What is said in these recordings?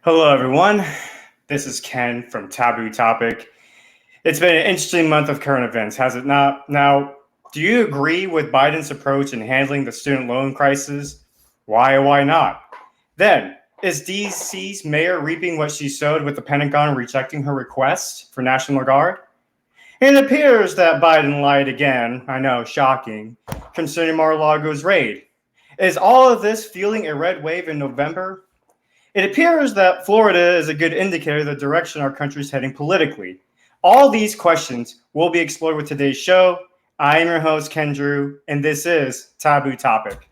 Hello, everyone. This is Ken from Taboo Topic. It's been an interesting month of current events, has it not? Now, do you agree with Biden's approach in handling the student loan crisis? Why or why not? Then, is DC's mayor reaping what she sowed with the Pentagon rejecting her request for National Guard? It appears that Biden lied again, I know, shocking, concerning Mar-a-Lago's raid. Is all of this fueling a red wave in November? It appears that Florida is a good indicator of the direction our country is heading politically. All these questions will be explored with today's show. I am your host, Ken Drew, and this is Taboo Topic.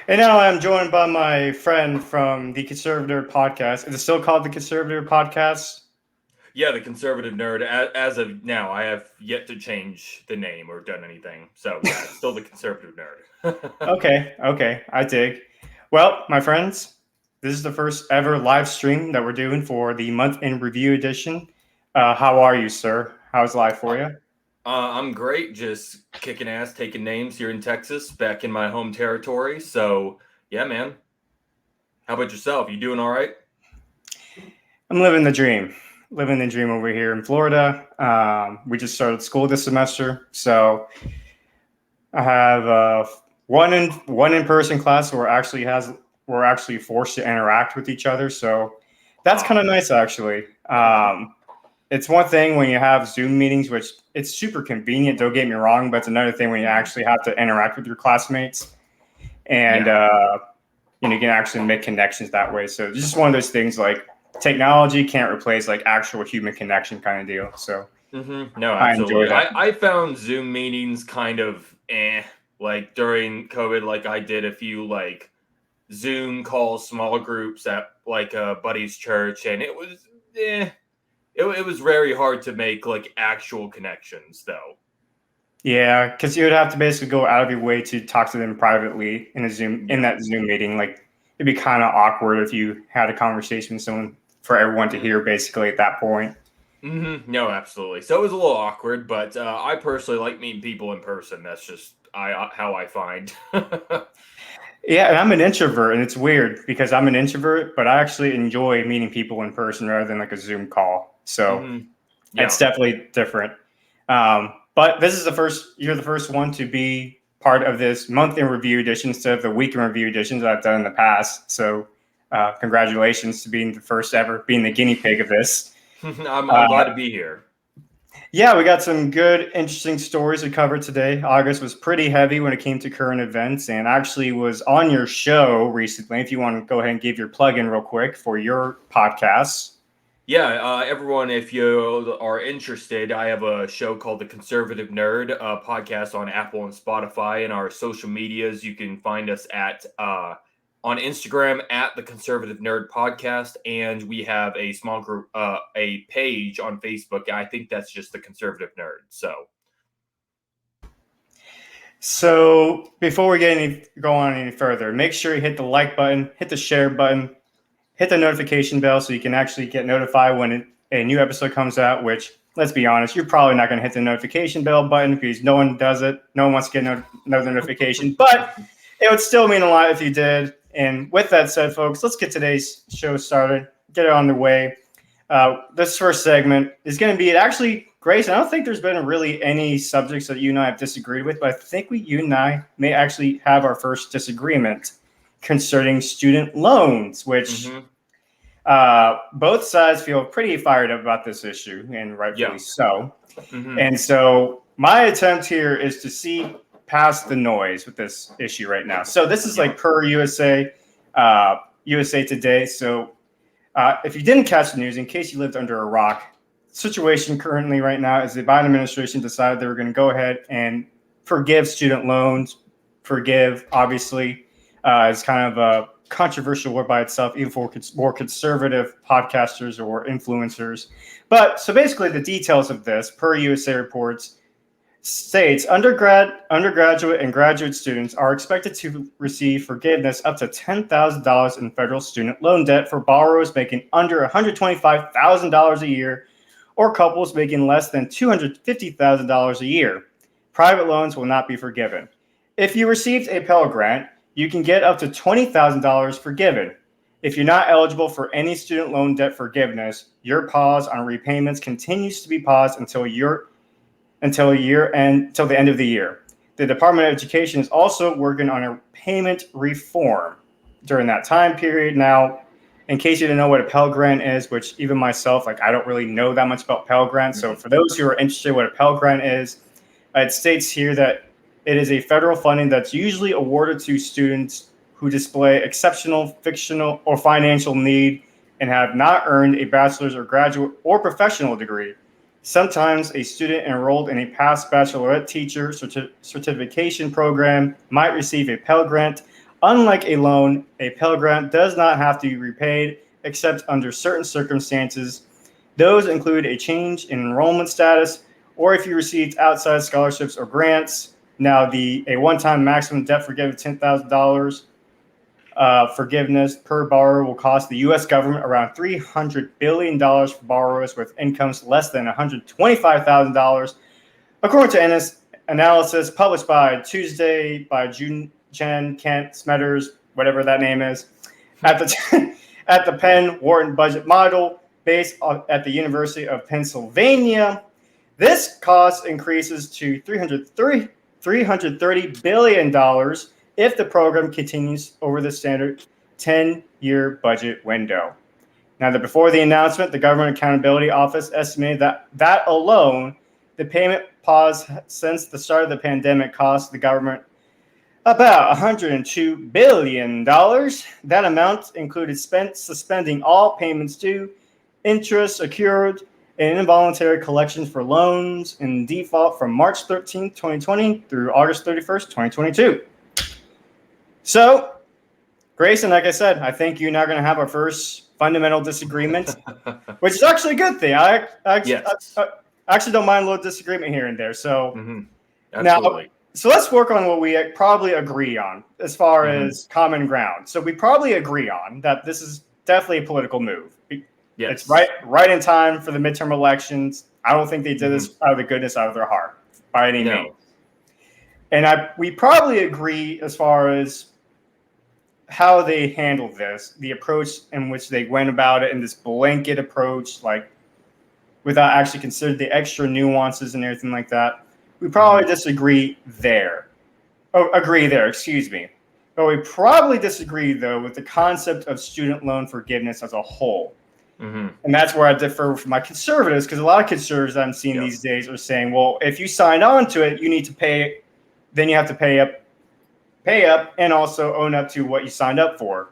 And now I'm joined by my friend from the Conservative Podcast. Is it still called the Conservative Podcast? Yeah, the Conservative Nerd. As of now, I have yet to change the name or done anything. So, yeah, it's still the Conservative Nerd. Okay, I dig. Well, my friends, this is the first ever live stream that we're doing for the Month in Review edition. How are you, sir? How's life for you? I'm great. Just kicking ass, taking names here in Texas, back in my home territory. So, yeah, man. How about yourself? You doing all right? I'm living the dream. Living the dream over here in Florida. We just started school this semester, so I have one in-person class where we're actually forced to interact with each other. So that's kind of nice, actually. It's one thing when you have Zoom meetings, which it's super convenient, don't get me wrong, but it's another thing when you actually have to interact with your classmates and you can actually make connections that way. So it's just one of those things, like technology can't replace like actual human connection kind of deal. So No, absolutely. I enjoy that. I found Zoom meetings kind of like during COVID, like I did a few like Zoom calls, small groups at like a buddy's church, and it was It was very hard to make like actual connections, though. Yeah, because you would have to basically go out of your way to talk to them privately in that Zoom meeting. Like it'd be kind of awkward if you had a conversation with someone for everyone to hear, basically at that point. No, absolutely. So it was a little awkward, but I personally like meeting people in person. That's just how I find. Yeah, and I'm an introvert, and it's weird because I'm an introvert, but I actually enjoy meeting people in person rather than like a Zoom call. So it's definitely different. But this is you're the first one to be part of this month in review edition instead of the week in review editions that I've done in the past. So congratulations to being the first ever, being the guinea pig of this. I'm glad to be here. Yeah, we got some good, interesting stories to cover today. August was pretty heavy when it came to current events, and actually was on your show recently. If you want to go ahead and give your plug in real quick for your podcast. Yeah, everyone, if you are interested, I have a show called The Conservative Nerd, a podcast on Apple and Spotify, and our social medias. You can find us at on Instagram at The Conservative Nerd Podcast, and we have a small group, a page on Facebook. I think that's just The Conservative Nerd. So before we go on any further, make sure you hit the like button, hit the share button, hit the notification bell so you can actually get notified when a new episode comes out, which, let's be honest, you're probably not going to hit the notification bell button because no one does it. No one wants to get another notification, but it would still mean a lot if you did. And with that said, folks, let's get today's show started, get it on the way. This first segment is going to be actually, Grayson, I don't think there's been really any subjects that you and I have disagreed with, but I think you and I may actually have our first disagreement concerning student loans, which both sides feel pretty fired up about this issue, and rightfully so. And so my attempt here is to see past the noise with this issue right now. So this is like per USA Today. So if you didn't catch the news, in case you lived under a rock, situation currently right now is the Biden administration decided they were going to go ahead and forgive student loans. Forgive, obviously, is kind of a controversial word by itself, even for more conservative podcasters or influencers. But so basically the details of this, per USA reports, states undergraduate and graduate students are expected to receive forgiveness up to $10,000 in federal student loan debt for borrowers making under $125,000 a year or couples making less than $250,000 a year. Private loans will not be forgiven. If you received a Pell Grant, you can get up to $20,000 forgiven. If you're not eligible for any student loan debt forgiveness, your pause on repayments continues to be paused until the end of the year. The Department of Education is also working on a payment reform during that time period. Now, in case you didn't know what a Pell Grant is, which even myself, I don't really know that much about Pell Grants. So for those who are interested in what a Pell Grant is, it states here that it is a federal funding that's usually awarded to students who display exceptional fictional or financial need and have not earned a bachelor's or graduate or professional degree. Sometimes a student enrolled in a past baccalaureate teacher certification program might receive a Pell Grant. Unlike a loan, a Pell Grant does not have to be repaid except under certain circumstances. Those include a change in enrollment status or if you received outside scholarships or grants. Now, a one-time maximum debt forgiveness of $10,000 forgiveness per borrower will cost the U.S. government around $300 billion for borrowers with incomes less than $125,000, according to analysis published by Tuesday by Jen Kent Smetters, whatever that name is, at the Penn Wharton budget model based at the University of Pennsylvania. This cost increases to $330 billion if the program continues over the standard 10-year budget window. Now, before the announcement, the Government Accountability Office estimated that alone, the payment pause since the start of the pandemic cost the government about $102 billion. That amount included suspending all payments due, interest accrued, and involuntary collections for loans in default from March 13, 2020 through August 31st, 2022. So, Grayson, like I said, I think you and I are going to have our first fundamental disagreement, which is actually a good thing. I actually don't mind a little disagreement here and there. So, Absolutely. So let's work on what we probably agree on as far as common ground. So we probably agree on that this is definitely a political move. Yes. It's right in time for the midterm elections. I don't think they did this out of the goodness out of their heart by any means. And we probably agree as far as how they handled this, the approach in which they went about it, and this blanket approach, without actually considering the extra nuances and everything like that. We probably disagree there. Excuse me. But we probably disagree, though, with the concept of student loan forgiveness as a whole. And that's where I differ from my conservatives, because a lot of conservatives I'm seeing these days are saying, well, if you signed on to it, you need to pay, then you have to pay up, and also own up to what you signed up for.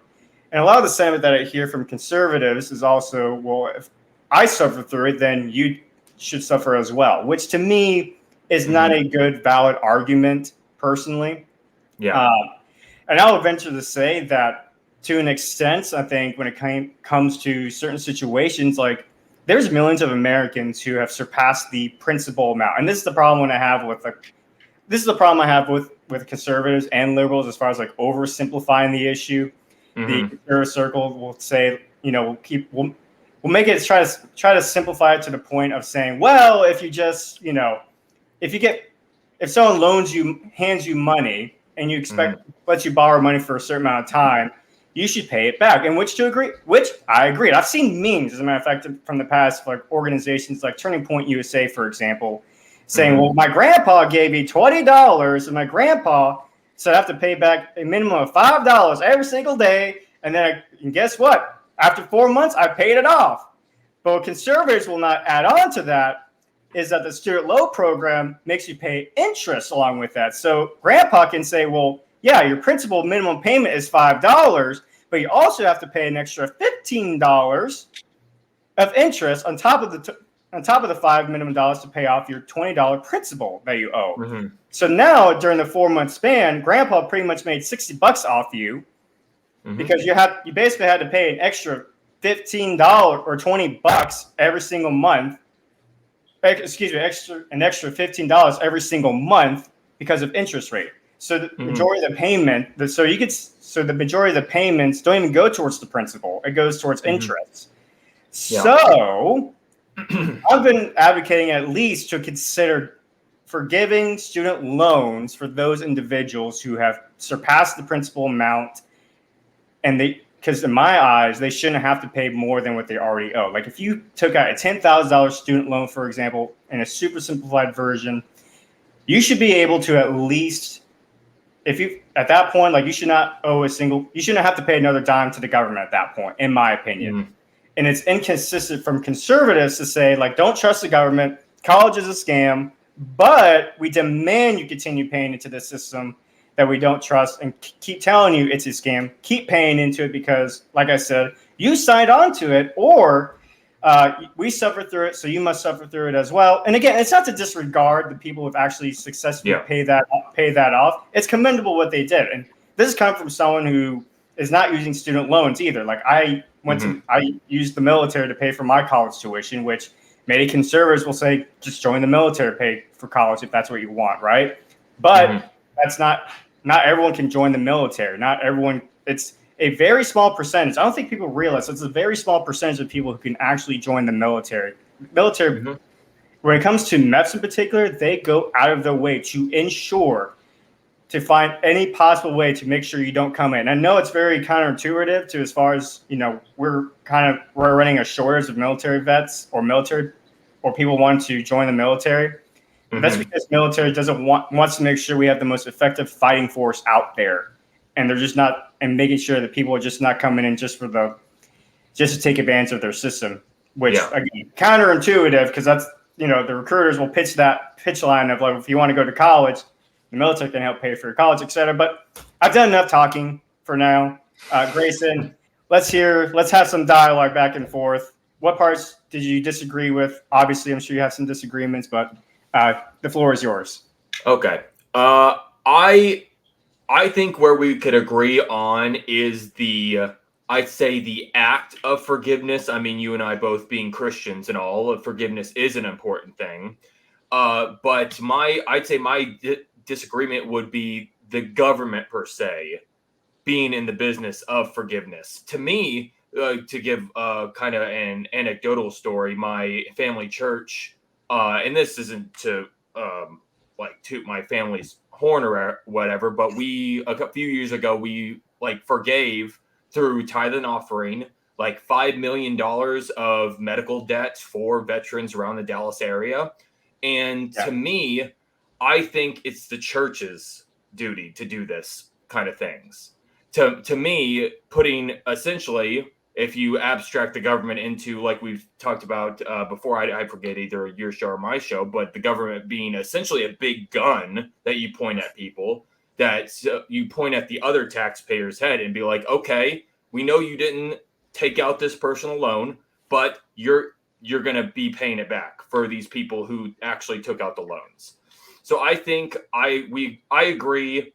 And a lot of the sentiment that I hear from conservatives is also, well, if I suffer through it, then you should suffer as well, which to me is not a good, valid argument, personally. And I'll venture to say that to an extent, I think when it comes to certain situations, there's millions of Americans who have surpassed the principal amount. And this is the problem I have with conservatives and liberals as far as oversimplifying the issue. The conservative circle will say, we'll make it try to simplify it to the point of saying, well, if you just, if someone hands you money and you expect lets you borrow money for a certain amount of time, you should pay it back. And which I agreed. I've seen memes, as a matter of fact, from the past, organizations like Turning Point USA, for example, saying, well, my grandpa gave me $20, and my grandpa said I have to pay back a minimum of $5 every single day. And guess what? After 4 months, I paid it off. But what conservatives will not add on to that is that the student loan program makes you pay interest along with that. So grandpa can say, well, yeah, your principal minimum payment is $5, but you also have to pay an extra $15 of interest on top of the $5 minimum to pay off your $20 principal that you owe. So now during the 4-month span, grandpa pretty much made $60 off you because you basically had to pay an extra $15 or $20 every single month an extra $15 every single month because of interest rate. So the majority of the payment, so the majority of the payments don't even go towards the principal. It goes towards interest. So I've been advocating at least to consider forgiving student loans for those individuals who have surpassed the principal amount, and because in my eyes, they shouldn't have to pay more than what they already owe. Like if you took out a $10,000 student loan, for example, in a super simplified version, you should be able to at least, if you at that point, like you shouldn't have to pay another dime to the government at that point, in my opinion. And it's inconsistent from conservatives to say, like, don't trust the government. College is a scam, but we demand you continue paying into the system that we don't trust and keep telling you it's a scam. Keep paying into it because, like I said, you signed on to it, or we suffer through it, so you must suffer through it as well. And again, it's not to disregard the people who've actually successfully pay that off. It's commendable what they did. And this is coming from someone who is not using student loans either. Like I used the military to pay for my college tuition, which many conservatives will say, just join the military, pay for college if that's what you want, right? But that's not everyone can join the military. Not everyone. It's a very small percentage. I don't think people realize it's a very small percentage of people who can actually join the military. When it comes to MEPS in particular, they go out of their way to ensure to find any possible way to make sure you don't come in. I know it's very counterintuitive to as far as, we're running a shortage of military vets or people want to join the military. That's because military wants to make sure we have the most effective fighting force out there. And they're just not, and making sure that people are just not coming in just to take advantage of their system, which again, counterintuitive, because that's, the recruiters will pitch line of like, if you want to go to college, the military can help pay for your college, et cetera. But I've done enough talking for now. Grayson, let's have some dialogue back and forth. What parts did you disagree with? Obviously, I'm sure you have some disagreements, but the floor is yours. Okay. I think where we could agree on is I'd say the act of forgiveness. I mean, you and I both being Christians and all, forgiveness is an important thing. But I'd say my disagreement would be the government per se being in the business of forgiveness. To me, to give kind of an anecdotal story, my family church, and this isn't to toot my family's horn or whatever, but a few years ago we forgave through tithe and offering $5 million of medical debts for veterans around the Dallas area. And to me, I think it's the church's duty to do this kind of things. To me, putting essentially, if you abstract the government into, like we've talked about before, I forget either your show or my show, but the government being essentially a big gun that you point at people, that you point at the other taxpayer's head and be like, okay, we know you didn't take out this personal loan, but you're going to be paying it back for these people who actually took out the loans. So I think I agree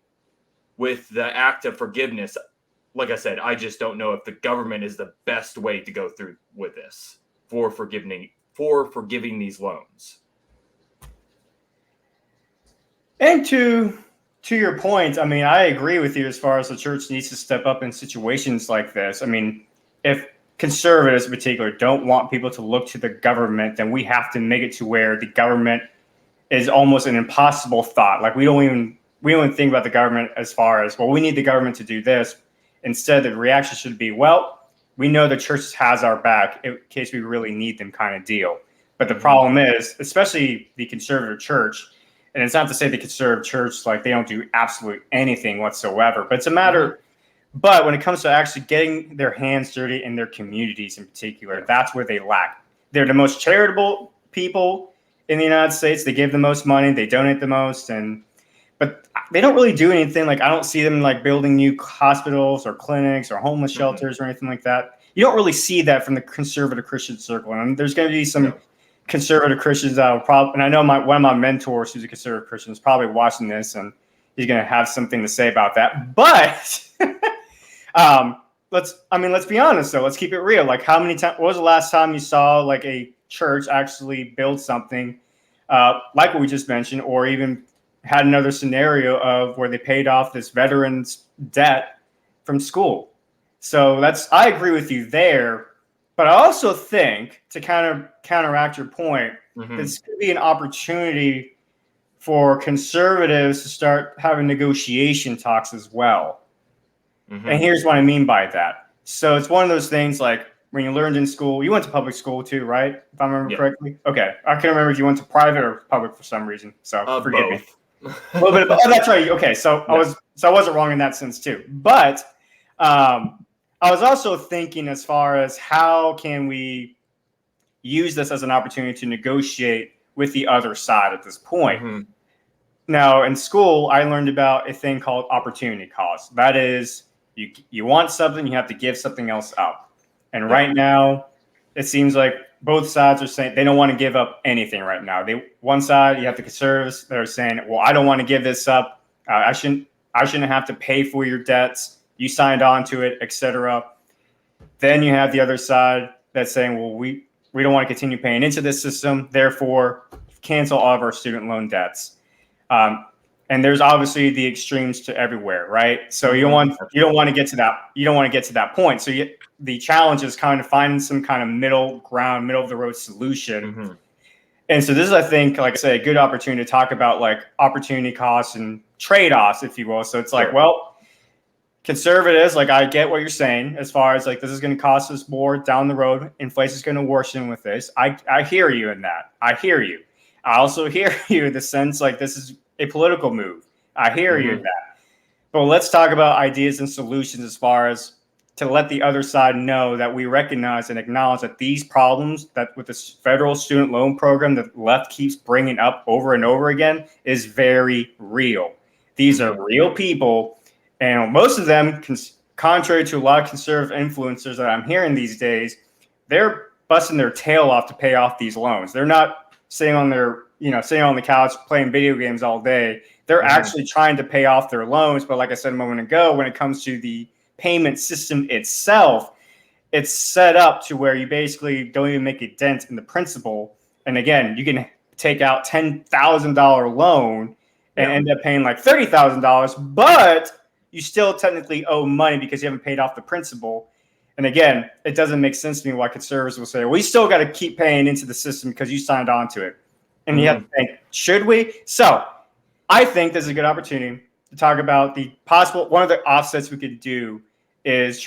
with the act of forgiveness. Like I said, I just don't know if the government is the best way to go through with this for forgiving these loans. And to your point, I mean, I agree with you as far as the church needs to step up in situations like this. I mean, if conservatives in particular don't want people to look to the government, then we have to make it to where the government is almost an impossible thought. Like we don't even think about the government as far as, well, we need the government to do this. Instead, the reaction should be, well, we know the church has our back in case we really need them kind of deal. But the problem is, especially the conservative church, and it's not to say the conservative church, like they don't do absolutely anything whatsoever, but it's a matter, but when it comes to actually getting their hands dirty in their communities in particular, that's where they lack. They're the most charitable people in the United States. They give the most money, they donate the most, but they don't really do anything. Like I don't see them building new hospitals or clinics or homeless shelters or anything like that. You don't really see that from the conservative Christian circle. And there's going to be some conservative Christians that will probably, and I know one of my mentors who's a conservative Christian is probably watching this and he's going to have something to say about that. But let's be honest though. Let's keep it real. Like how many times, what was the last time you saw a church actually build something like what we just mentioned, or even had another scenario of where they paid off this veteran's debt from school. So I agree with you there. But I also think, to kind of counteract your point, this could be an opportunity for conservatives to start having negotiation talks as well. And here's what I mean by that. So it's one of those things like when you learned in school, you went to public school too, right? If I remember correctly. Okay. I can't remember if you went to private or public for some reason. So forgive me. A little bit of, oh, that's right. Okay. So I wasn't wrong in that sense too. But I was also thinking as far as how can we use this as an opportunity to negotiate with the other side at this point. Now, in school, I learned about a thing called opportunity cost. That is, you want something, you have to give something else up. And right now, it seems like both sides are saying they don't want to give up anything right now. One side, you have the conservatives that are saying, well, I don't want to give this up. I shouldn't have to pay for your debts. You signed on to it, etc. Then you have the other side that's saying, well, we don't want to continue paying into this system. Therefore, cancel all of our student loan debts. And there's obviously the extremes to everywhere, right? So you don't want to get to that point. So the challenge is kind of finding some kind of middle ground, middle of the road solution. And so this is, I think, like I said, a good opportunity to talk about like opportunity costs and trade-offs, if you will. So it's like, well, conservatives, like I get what you're saying as far as like this is going to cost us more down the road. Inflation is going to worsen with this. I hear you in that. I hear you. I also hear you in the sense like this is a political move. I hear you in that. But let's talk about ideas and solutions as far as to let the other side know that we recognize and acknowledge that these problems that with this federal student loan program that the left keeps bringing up over and over again is very real. These are real people. And most of them, contrary to a lot of conservative influencers that I'm hearing these days, they're busting their tail off to pay off these loans. They're not sitting on the couch playing video games all day. They're actually trying to pay off their loans. But like I said a moment ago, when it comes to the payment system itself, it's set up to where you basically don't even make a dent in the principal. And again, you can take out $10,000 loan and end up paying like $30,000, but you still technically owe money because you haven't paid off the principal. And again, it doesn't make sense to me why conservatives will say, well, we still got to keep paying into the system because you signed on to it. And you have to think, should we? So I think this is a good opportunity to talk about the possible, one of the offsets we could do is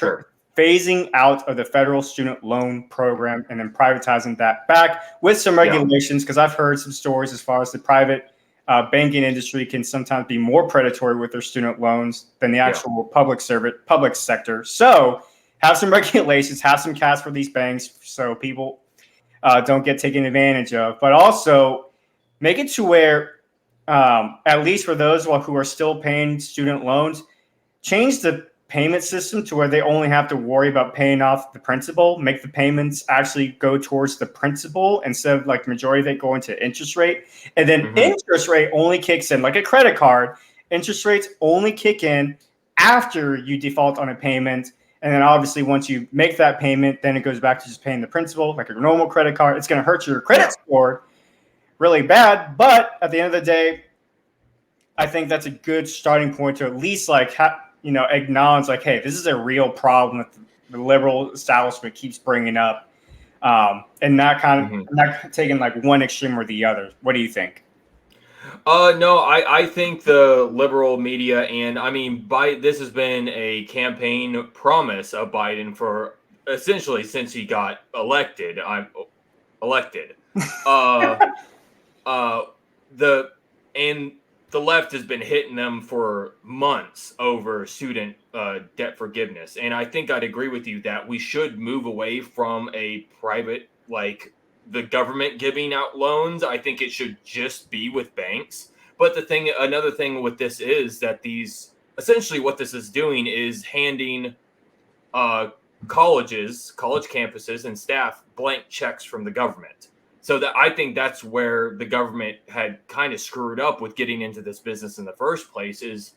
phasing out of the federal student loan program and then privatizing that back with some regulations, because I've heard some stories as far as the private banking industry can sometimes be more predatory with their student loans than the actual public sector. So have some regulations, have some caps for these banks so people don't get taken advantage of, but also make it to where at least for those who are still paying student loans, change the payment system to where they only have to worry about paying off the principal, make the payments actually go towards the principal instead of like the majority of it going to interest rate. And then interest rate only kicks in like a credit card. Interest rates only kick in after you default on a payment. And then obviously once you make that payment, then it goes back to just paying the principal like a normal credit card. It's going to hurt your credit score really bad. But at the end of the day, I think that's a good starting point to at least like acknowledge like, hey, this is a real problem that the liberal establishment keeps bringing up, and not not taking like one extreme or the other. What do you think? No, I think the liberal media, and I mean, this has been a campaign promise of Biden for essentially since he got elected. The left has been hitting them for months over student debt forgiveness. And I think I'd agree with you that we should move away from a private, like the government giving out loans. I think it should just be with banks. But another thing with this is that essentially what this is doing is handing college campuses and staff blank checks from the government. So that I think that's where the government had kind of screwed up with getting into this business in the first place is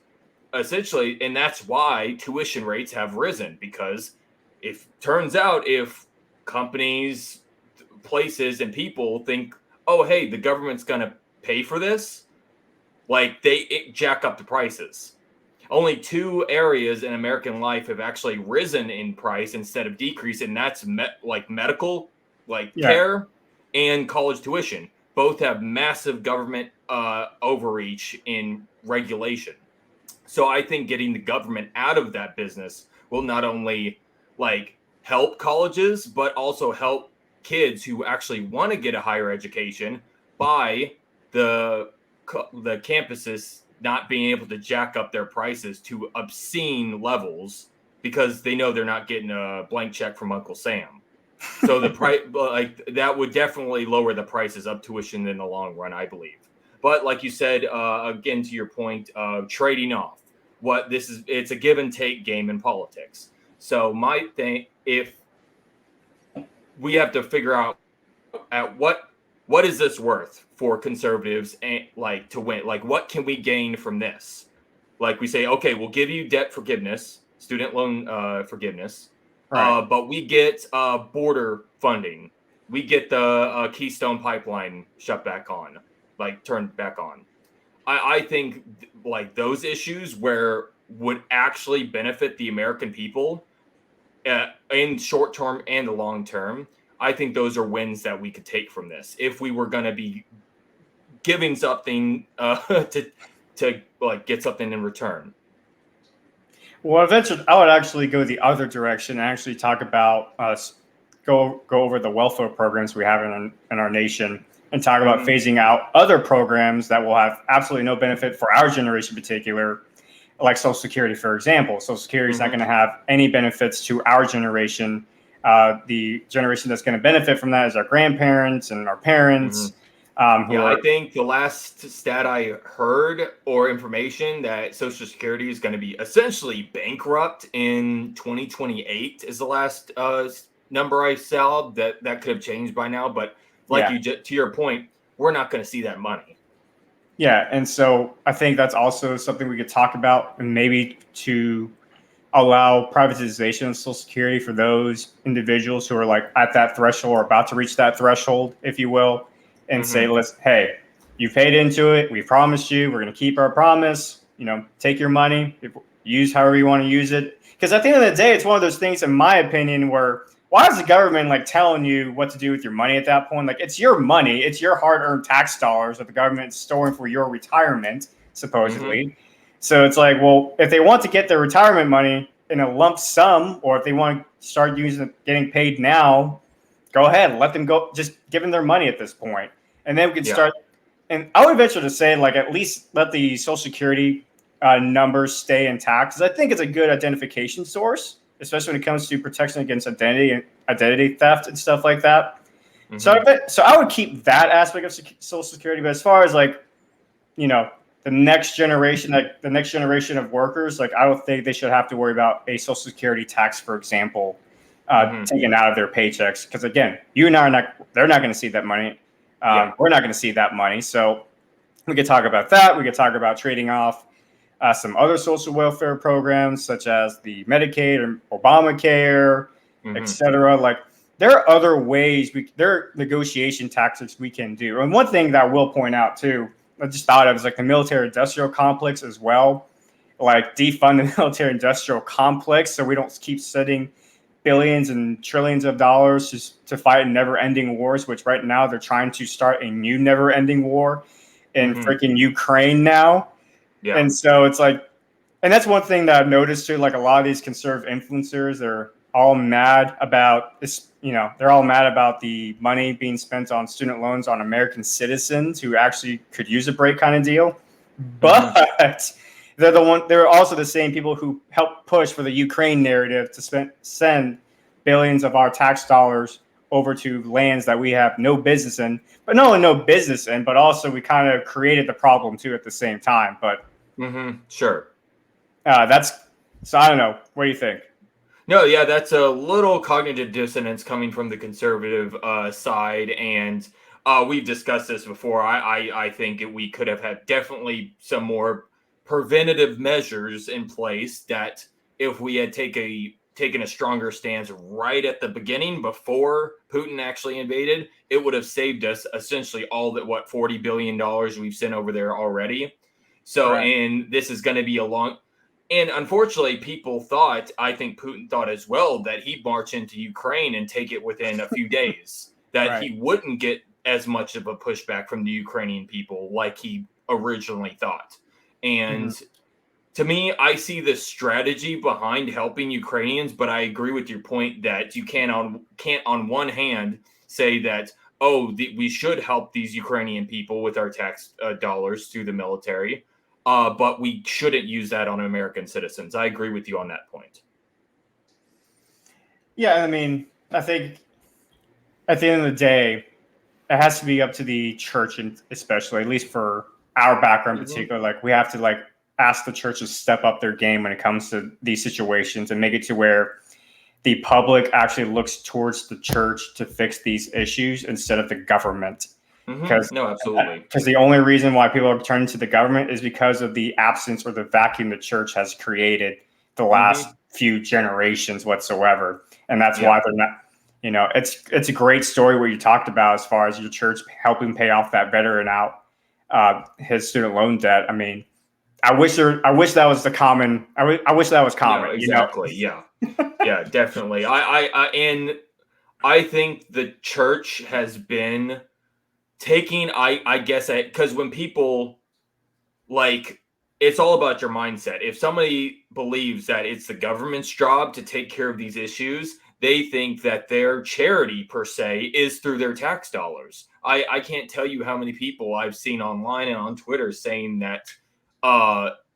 essentially, and that's why tuition rates have risen, because if companies, places and people think, oh, hey, the government's going to pay for this. Like they jack up the prices. Only 2 areas in American life have actually risen in price instead of decrease, and that's medical, care, and college tuition. Both have massive government overreach in regulation. So I think getting the government out of that business will not only help colleges, but also help kids who actually want to get a higher education by the campuses not being able to jack up their prices to obscene levels because they know they're not getting a blank check from Uncle Sam. So the price, that would definitely lower the prices of tuition in the long run, I believe. But like you said, again, to your point, trading off it's a give and take game in politics. So my thing, if we have to figure out at what is this worth for conservatives and to win? What can we gain from this? We say, okay, we'll give you debt forgiveness, student loan forgiveness, Right. but we get border funding. We get the Keystone Pipeline shut back on, turned back on. I think those issues where would actually benefit the American people in short term and the long term. I think those are wins that we could take from this. If we were going to be giving something to get something in return. Well, eventually, I would actually go the other direction and actually talk about go over the welfare programs we have in our nation and talk about phasing out other programs that will have absolutely no benefit for our generation in particular, like Social Security, for example. Social Security is not going to have any benefits to our generation. The generation that's going to benefit from that is our grandparents and our parents. I think the last stat I heard or information that Social Security is going to be essentially bankrupt in 2028 is the last number I saw. That could have changed by now, but to your point, we're not going to see that money. Yeah, and so I think that's also something we could talk about, and maybe to allow privatization of Social Security for those individuals who are at that threshold or about to reach that threshold, if you will, and say, hey, you paid into it. We promised you. We're going to keep our promise. Take your money, use however you want to use it. Because at the end of the day, it's one of those things, in my opinion, where why is the government telling you what to do with your money at that point? It's your money. It's your hard-earned tax dollars that the government's storing for your retirement, supposedly. So it's well, if they want to get their retirement money in a lump sum, or if they want to start getting paid now, go ahead, let them go. Just give them their money at this point. And then we can start. And I would venture to say, at least let the Social Security numbers stay intact, because I think it's a good identification source, especially when it comes to protection against identity theft and stuff like that. So I would keep that aspect of Social Security. But as far as the next generation, the next generation of workers, I don't think they should have to worry about a Social Security tax, for example, taken out of their paychecks. Because again, you and I they're not going to see that money. We're not going to see that money. So we could talk about that. We could talk about trading off some other social welfare programs, such as the Medicaid or Obamacare, et cetera. There are other ways, there are negotiation tactics we can do. And one thing that I will point out too, I just thought of is the military industrial complex as well. Defund the military industrial complex so we don't keep sending billions and trillions of dollars just to fight never-ending wars, which right now they're trying to start a new never-ending war in freaking Ukraine now. Yeah. And so it's and that's one thing that I've noticed too, a lot of these conservative influencers, they're all mad about this, they're all mad about the money being spent on student loans on American citizens who actually could use a break kind of deal. But they're also the same people who help push for the Ukraine narrative to send billions of our tax dollars over to lands that we have no business in, but not only no business in, but also we kind of created the problem too at the same time. But sure. So I don't know. What do you think? No, yeah, that's a little cognitive dissonance coming from the conservative side. And we've discussed this before. I think we could have had definitely some more preventative measures in place that if we had taken taken a stronger stance right at the beginning before Putin actually invaded, it would have saved us essentially all that, what, $40 billion we've sent over there already. So, Right. and this is going to be a long, and unfortunately, people thought, I think Putin thought as well, that he'd march into Ukraine and take it within a few days, that Right. he wouldn't get as much of a pushback from the Ukrainian people like he originally thought. And to me, I see the strategy behind helping Ukrainians, but I agree with your point that you can't on one hand say that, we should help these Ukrainian people with our tax dollars through the military, but we shouldn't use that on American citizens. I agree with you on that point. Yeah, I mean, I think at the end of the day, it has to be up to the church, and especially, at least for our background in particular, like we have to like ask the church to step up their game when it comes to these situations and make it to where the public actually looks towards the church to fix these issues instead of the government. Because No, absolutely. Because the only reason why people are turning to the government is because of the absence or the vacuum the church has created the last few generations whatsoever. And that's why they're not, you know, it's a great story what you talked about as far as your church helping pay off that veteran out his student loan debt. I mean, I wish that was the common. I wish that was common. No, exactly. You know? Yeah, definitely. I think the church has been taking, I guess, because when people like, it's all about your mindset. If somebody believes that it's the government's job to take care of these issues, they think that their charity per se is through their tax dollars. I can't tell you how many people I've seen online and on Twitter saying that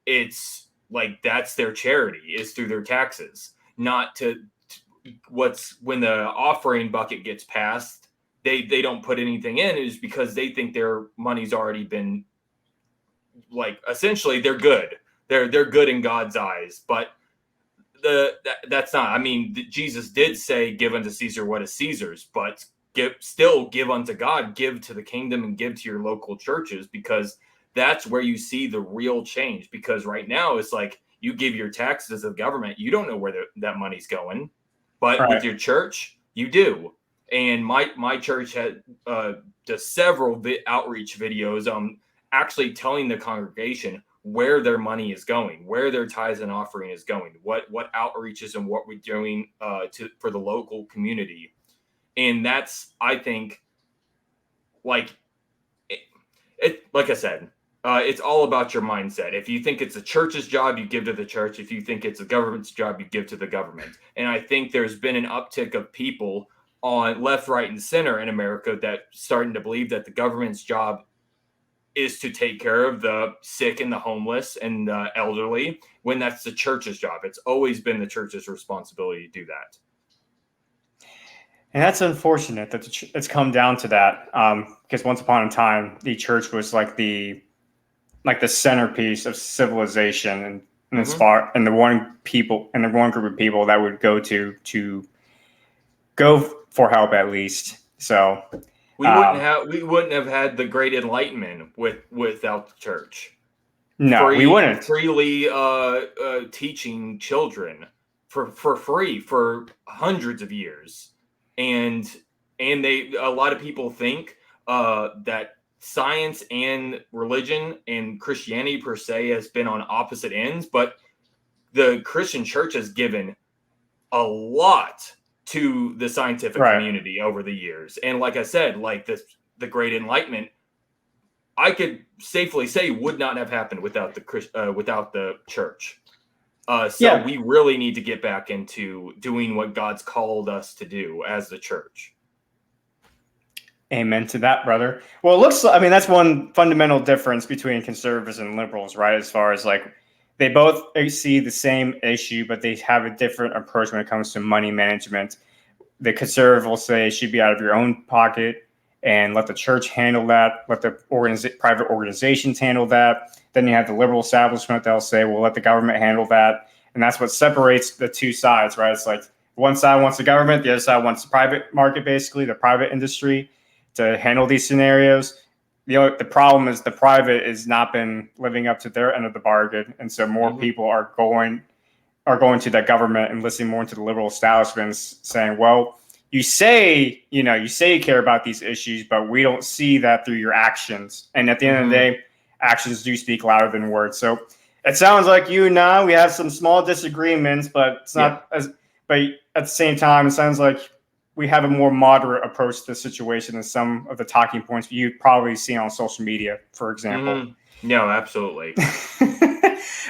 it's like that's their charity is through their taxes, not to when the offering bucket gets passed, they don't put anything in is because they think their money's already been, like, essentially they're good. They're good in God's eyes, but that's not. I mean, Jesus did say, "Give unto Caesar what is Caesar's," but give unto God, give to the kingdom, and give to your local churches, because that's where you see the real change. Because right now it's like you give your taxes to the government, you don't know where that money's going, but with your church, you do. And my church had just several outreach videos actually telling the congregation where their money is going, where their tithes and offering is going, what outreaches and what we're doing for the local community. And that's, I think, like like I said, it's all about your mindset. If you think it's the church's job, you give to the church. If you think it's the government's job, you give to the government. And I think there's been an uptick of people on left, right, and center in America that starting to believe that the government's job is to take care of the sick and the homeless and the elderly, when that's the church's job. It's always been the church's responsibility to do that. And that's unfortunate that it's come down to that, because once upon a time, the church was like the centerpiece of civilization, and as far and the one group of people that would go for help at least. So we wouldn't have had the Great Enlightenment without the church. No, we wouldn't. Freely teaching children for free for hundreds of years, and a lot of people think that science and religion and Christianity per se has been on opposite ends, but the Christian church has given a lot to the scientific community over the years. And like I said, like the Great Enlightenment, I could safely say would not have happened without the church. We really need to get back into doing what God's called us to do as the church. Amen to that, brother. Well, that's one fundamental difference between conservatives and liberals, right? As far as like, they both see the same issue, but they have a different approach when it comes to money management. The conservative will say it should be out of your own pocket and let the church handle that, let the private organizations handle that. Then you have the liberal establishment, they'll say, well, let the government handle that. And that's what separates the two sides, right? It's like one side wants the government, the other side wants the private market, basically, the private industry to handle these scenarios. The problem is the private has not been living up to their end of the bargain. And so more people are going are going to the government and listening more to the liberal establishments, saying, "Well, you say you care about these issues, but we don't see that through your actions." And at the end of the day, actions do speak louder than words. So it sounds like you and I, we have some small disagreements, but it's not as. But at the same time, it sounds like we have a more moderate approach to the situation than some of the talking points you've probably seen on social media, for example. No, absolutely.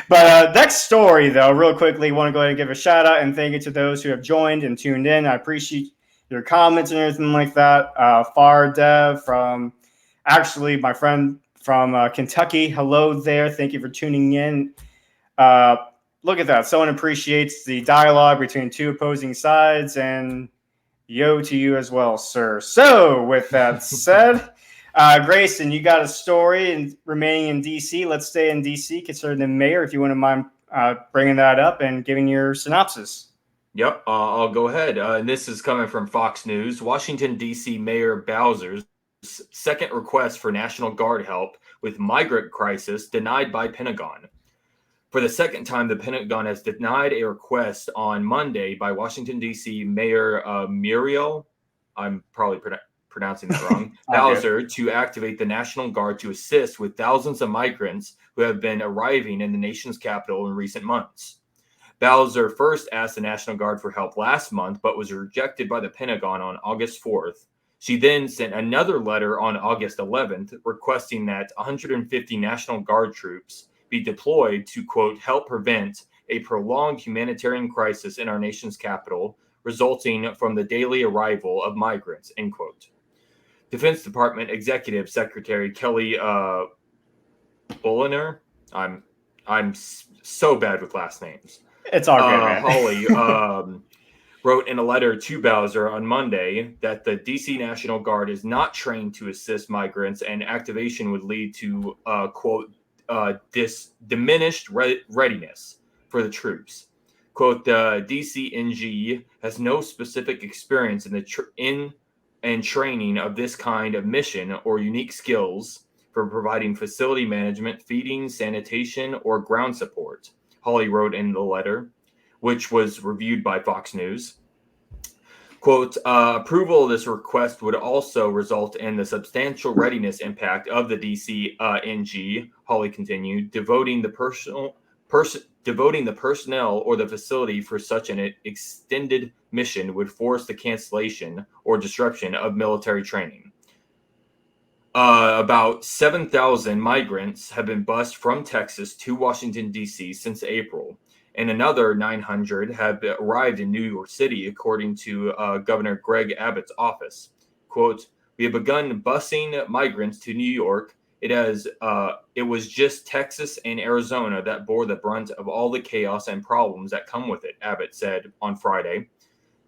But next story, though, real quickly, want to go ahead and give a shout out and thank you to those who have joined and tuned in. I appreciate your comments and everything like that. Far Dev from, actually, my friend from Kentucky. Hello there. Thank you for tuning in. Look at that. Someone appreciates the dialogue between two opposing sides, and yo to you as well, sir. So, with that said, Grayson, you got a story and remaining in DC. Let's stay in DC concerning the mayor, if you wouldn't mind bringing that up and giving your synopsis. Yep, I'll go ahead. And this is coming from Fox News. Washington, D.C. Mayor Bowser's second request for National Guard help with migrant crisis denied by Pentagon. For the second time, the Pentagon has denied a request on Monday by Washington, D.C. Mayor Muriel, I'm probably pronouncing that wrong, Bowser, to activate the National Guard to assist with thousands of migrants who have been arriving in the nation's capital in recent months. Bowser first asked the National Guard for help last month, but was rejected by the Pentagon on August 4th. She then sent another letter on August 11th requesting that 150 National Guard troops be deployed to, quote, help prevent a prolonged humanitarian crisis in our nation's capital resulting from the daily arrival of migrants, end quote. Defense Department Executive Secretary Kelly Bulliner, I'm so bad with last names. It's all good, man. Holly wrote in a letter to Bowser on Monday that the D.C. National Guard is not trained to assist migrants, and activation would lead to, quote, diminished readiness for the troops. Quote, the DCNG has no specific experience in and training of this kind of mission or unique skills for providing facility management, feeding, sanitation, or ground support, Holly wrote in the letter, which was reviewed by Fox News. Quote, approval of this request would also result in the substantial readiness impact of the DCNG, Holly continued, devoting the personnel or the facility for such an extended mission would force the cancellation or disruption of military training. About 7,000 migrants have been bused from Texas to Washington, D.C. since April, and another 900 have arrived in New York City, according to Governor Greg Abbott's office. Quote, we have begun busing migrants to New York. It was just Texas and Arizona that bore the brunt of all the chaos and problems that come with it, Abbott said on Friday.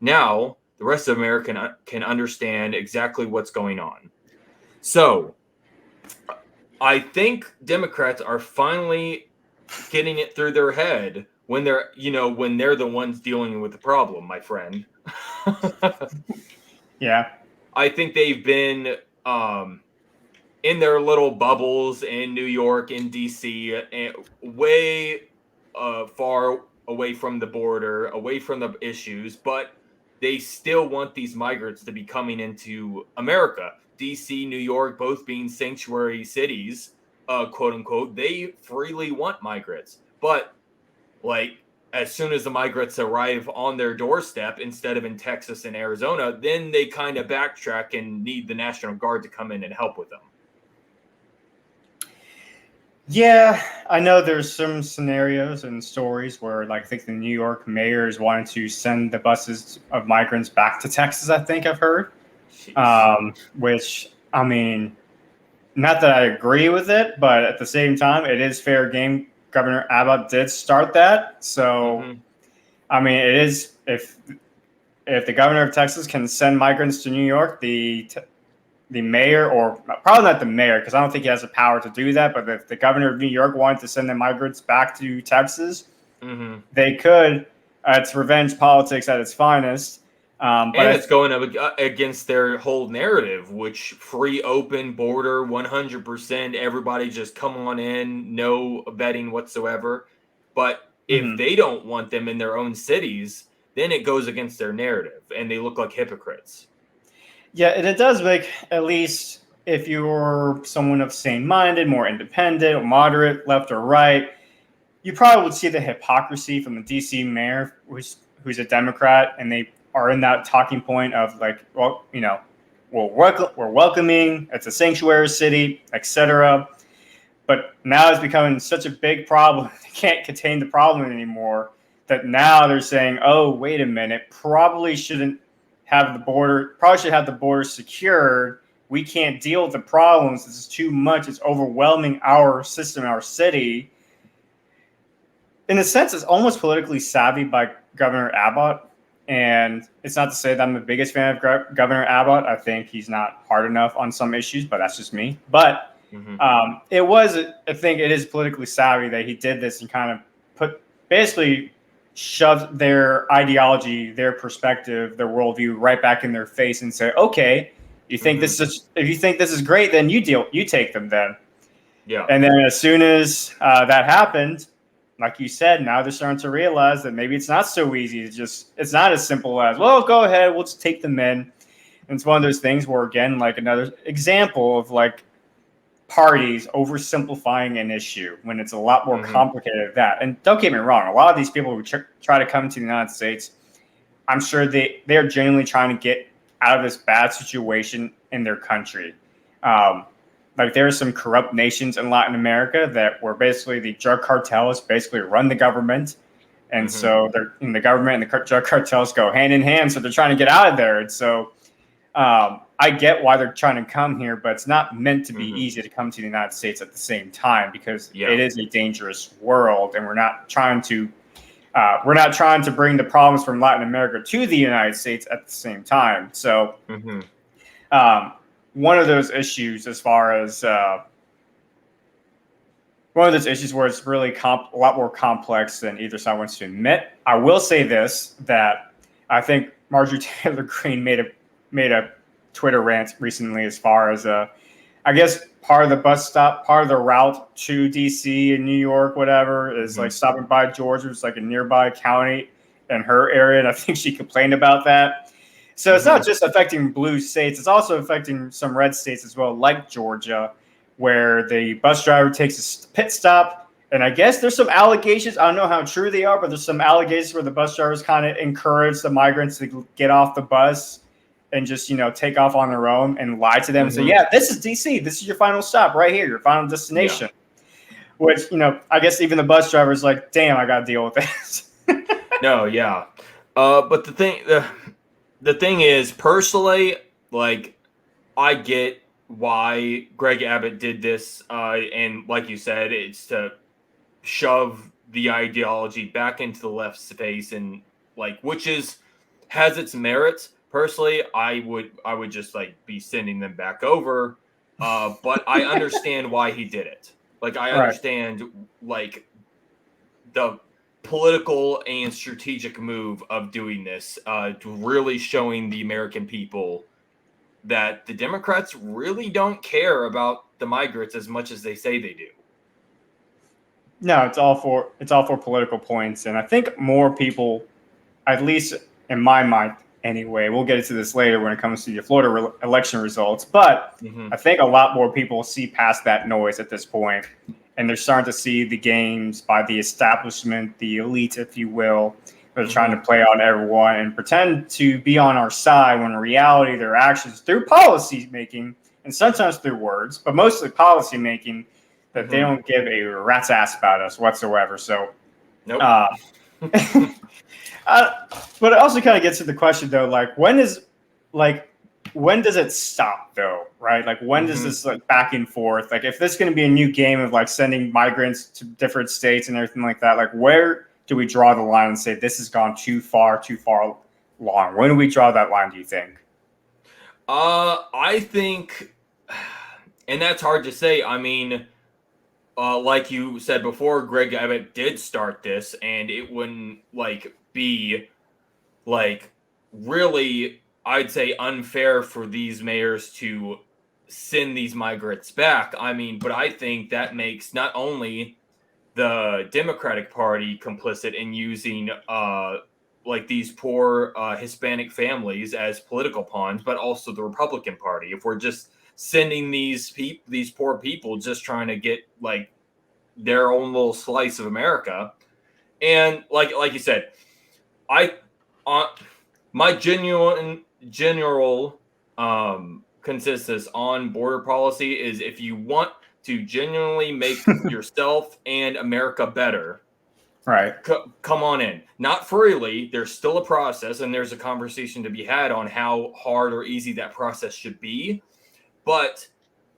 Now, the rest of America can understand exactly what's going on. So, I think Democrats are finally getting it through their head when they're the ones dealing with the problem, my friend. Yeah. I think they've been in their little bubbles in New York, in D.C., and way far away from the border, away from the issues, but they still want these migrants to be coming into America. D.C., New York, both being sanctuary cities, quote unquote, they freely want migrants. But like as soon as the migrants arrive on their doorstep instead of in Texas and Arizona, then they kind of backtrack and need the National Guard to come in and help with them. Yeah, I know there's some scenarios and stories where, like, I think the New York mayor is wanting to send the buses of migrants back to Texas, I think I've heard. Which, I mean, not that I agree with it, but at the same time, it is fair game. Governor Abbott did start that. So, I mean, it is, if the governor of Texas can send migrants to New York, the mayor, or probably not the mayor, because I don't think he has the power to do that, but if the governor of New York wanted to send the migrants back to Texas, they could. It's revenge politics at its finest. And it's going up against their whole narrative, which free, open border, 100%, everybody just come on in, no vetting whatsoever. But if they don't want them in their own cities, then it goes against their narrative and they look like hypocrites. Yeah, and it does make, at least if you're someone of sane-minded, more independent, moderate, left or right, you probably would see the hypocrisy from the DC mayor, who's a Democrat, and they are in that talking point of like, well, we're welcoming, it's a sanctuary city, etc. But now it's becoming such a big problem, they can't contain the problem anymore, that now they're saying, oh, wait a minute, probably should have the border secured. We can't deal with the problems. This is too much. It's overwhelming our system, our city. In a sense, it's almost politically savvy by Governor Abbott. And it's not to say that I'm the biggest fan of Governor Abbott. I think he's not hard enough on some issues, but that's just me. But I think it is politically savvy that he did this and kind of basically shoved their ideology, their perspective, their worldview right back in their face and say, okay, if you think this is great, then you take them then. Yeah. And then as soon as that happened, like you said, now they're starting to realize that maybe it's not so easy. It's not as simple as, well, go ahead, we'll just take them in. And it's one of those things where, again, like another example of like parties oversimplifying an issue when it's a lot more complicated than that. And don't get me wrong, a lot of these people who try to come to the United States, I'm sure they are genuinely trying to get out of this bad situation in their country. Like there are some corrupt nations in Latin America where basically the drug cartels basically run the government. And so the government and the drug cartels go hand in hand. So they're trying to get out of there. And so I get why they're trying to come here, but it's not meant to be easy to come to the United States at the same time, because it is a dangerous world, and we're not trying to bring the problems from Latin America to the United States at the same time. So one of those issues, as far as one of those issues where it's really a lot more complex than either side wants to admit. I will say this, that I think Marjorie Taylor Greene made a Twitter rant recently, as far as I guess part of the bus stop, part of the route to DC and New York, whatever, is like stopping by Georgia, which is like a nearby county in her area, and I think she complained about that. So it's not just affecting blue states; it's also affecting some red states as well, like Georgia, where the bus driver takes a pit stop. And I guess there's some allegations, I don't know how true they are, but there's some allegations where the bus drivers kind of encourage the migrants to get off the bus and just, take off on their own and lie to them and say, yeah, this is DC. This is your final stop right here, your final destination. Yeah. Which, I guess even the bus driver is like, damn, I got to deal with this. No, yeah. But the thing is, personally, like, I get why Greg Abbott did this. And like you said, it's to shove the ideology back into the left's face, and which has its merits. Personally, I would just be sending them back over. But I understand why he did it. I understand the political and strategic move of doing this, really showing the American people that the Democrats really don't care about the migrants as much as they say they do. No, it's all for political points, and I think more people, at least in my mind anyway, we'll get into this later when it comes to the Florida election results, but I think a lot more people see past that noise at this point, and they're starting to see the games by the establishment, the elite, if you will. They're trying to play on everyone and pretend to be on our side, when in reality their actions through policy making, and sometimes through words, but mostly policy making, that they don't give a rat's ass about us whatsoever. So, nope. But it also kind of gets to the question though, when does it stop though, right? When does this back and forth? If this is going to be a new game of sending migrants to different states and everything like that, where do we draw the line and say this has gone too far long? When do we draw that line, do you think? I think, and that's hard to say. I mean, like you said before, Greg Abbott did start this, and it wouldn't be really, I'd say, unfair for these mayors to send these migrants back. I mean, but I think that makes not only the Democratic Party complicit in using like these poor Hispanic families as political pawns, but also the Republican Party. If we're just sending these poor people just trying to get like their own little slice of America, and like you said, I my general consensus on border policy is if you want to genuinely make yourself and America better, Right. come on in. Not freely. There's still a process, and there's a conversation to be had on how hard or easy that process should be. But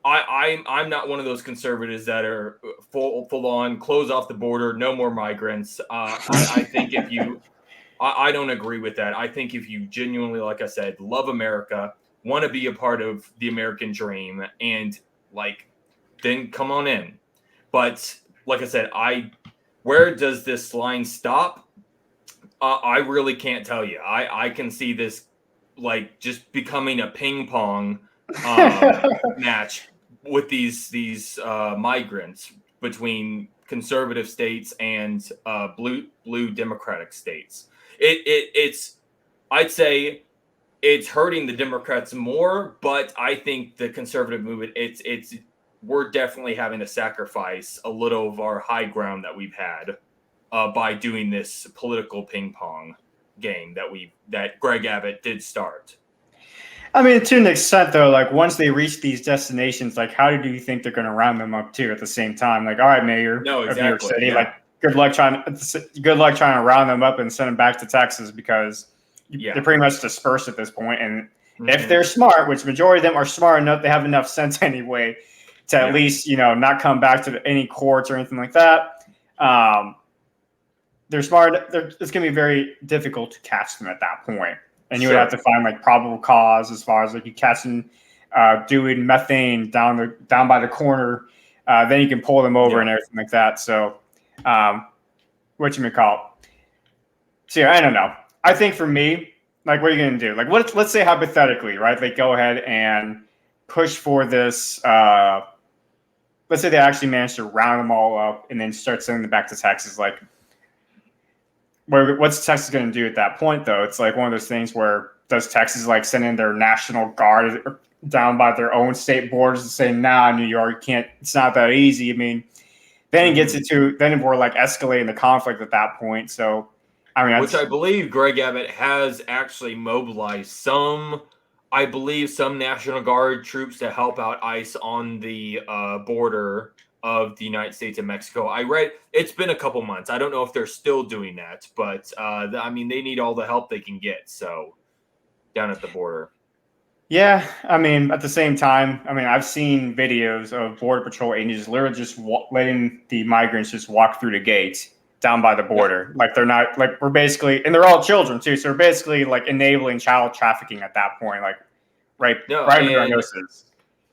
I'm not one of those conservatives that are full on close off the border, no more migrants. I think if you, I don't agree with that. I think if you genuinely, like I said, love America, want to be a part of the American dream, and like, then come on in. But like I said, where does this line stop? I really can't tell you. I can see this like just becoming a ping pong match with these migrants between conservative states and blue Democratic states. It's I'd say it's hurting the Democrats more, but I think the conservative movement it's we're definitely having to sacrifice a little of our high ground that we've had by doing this political ping pong game that Greg Abbott did start. I mean, to an extent, though, like once they reach these destinations, like how do you think they're going to round them up too at the same time? Like, all right, mayor No, of New York exactly. City, Yeah. like good luck trying to round them up and send them back to Texas because they're pretty much dispersed at this point. And if they're smart, which majority of them are smart enough, they have enough sense anyway to at least not come back to any courts or anything like that. They're smart. It's going to be very difficult to catch them at that point. And you would have to find like probable cause as far as like you catching doing methane down by the corner, then you can pull them over and everything like that. So, what you may call it. So yeah, I don't know. I think for me, like, what are you going to do? Like, let's say hypothetically, right? They go ahead and push for this. Let's say they actually manage to round them all up and then start sending them back to Texas. Like, what's Texas going to do at that point, though? It's like one of those things where does Texas like send in their National Guard down by their own state borders and say, nah, New York, can't, it's not that easy. I mean, then it gets into, then we're like escalating the conflict at that point. So, I mean, which I believe Greg Abbott has actually mobilized some National Guard troops to help out ICE on the border of the United States and Mexico. I read it's been a couple months. I don't know if they're still doing that, but I mean, they need all the help they can get. So down at the border. Yeah, I mean, at the same time, I mean, I've seen videos of Border Patrol agents literally just letting the migrants just walk through the gate down by the border. Yeah. Like they're not like we're basically, and they're all children too. So we're basically like enabling child trafficking at that point, like right under our noses.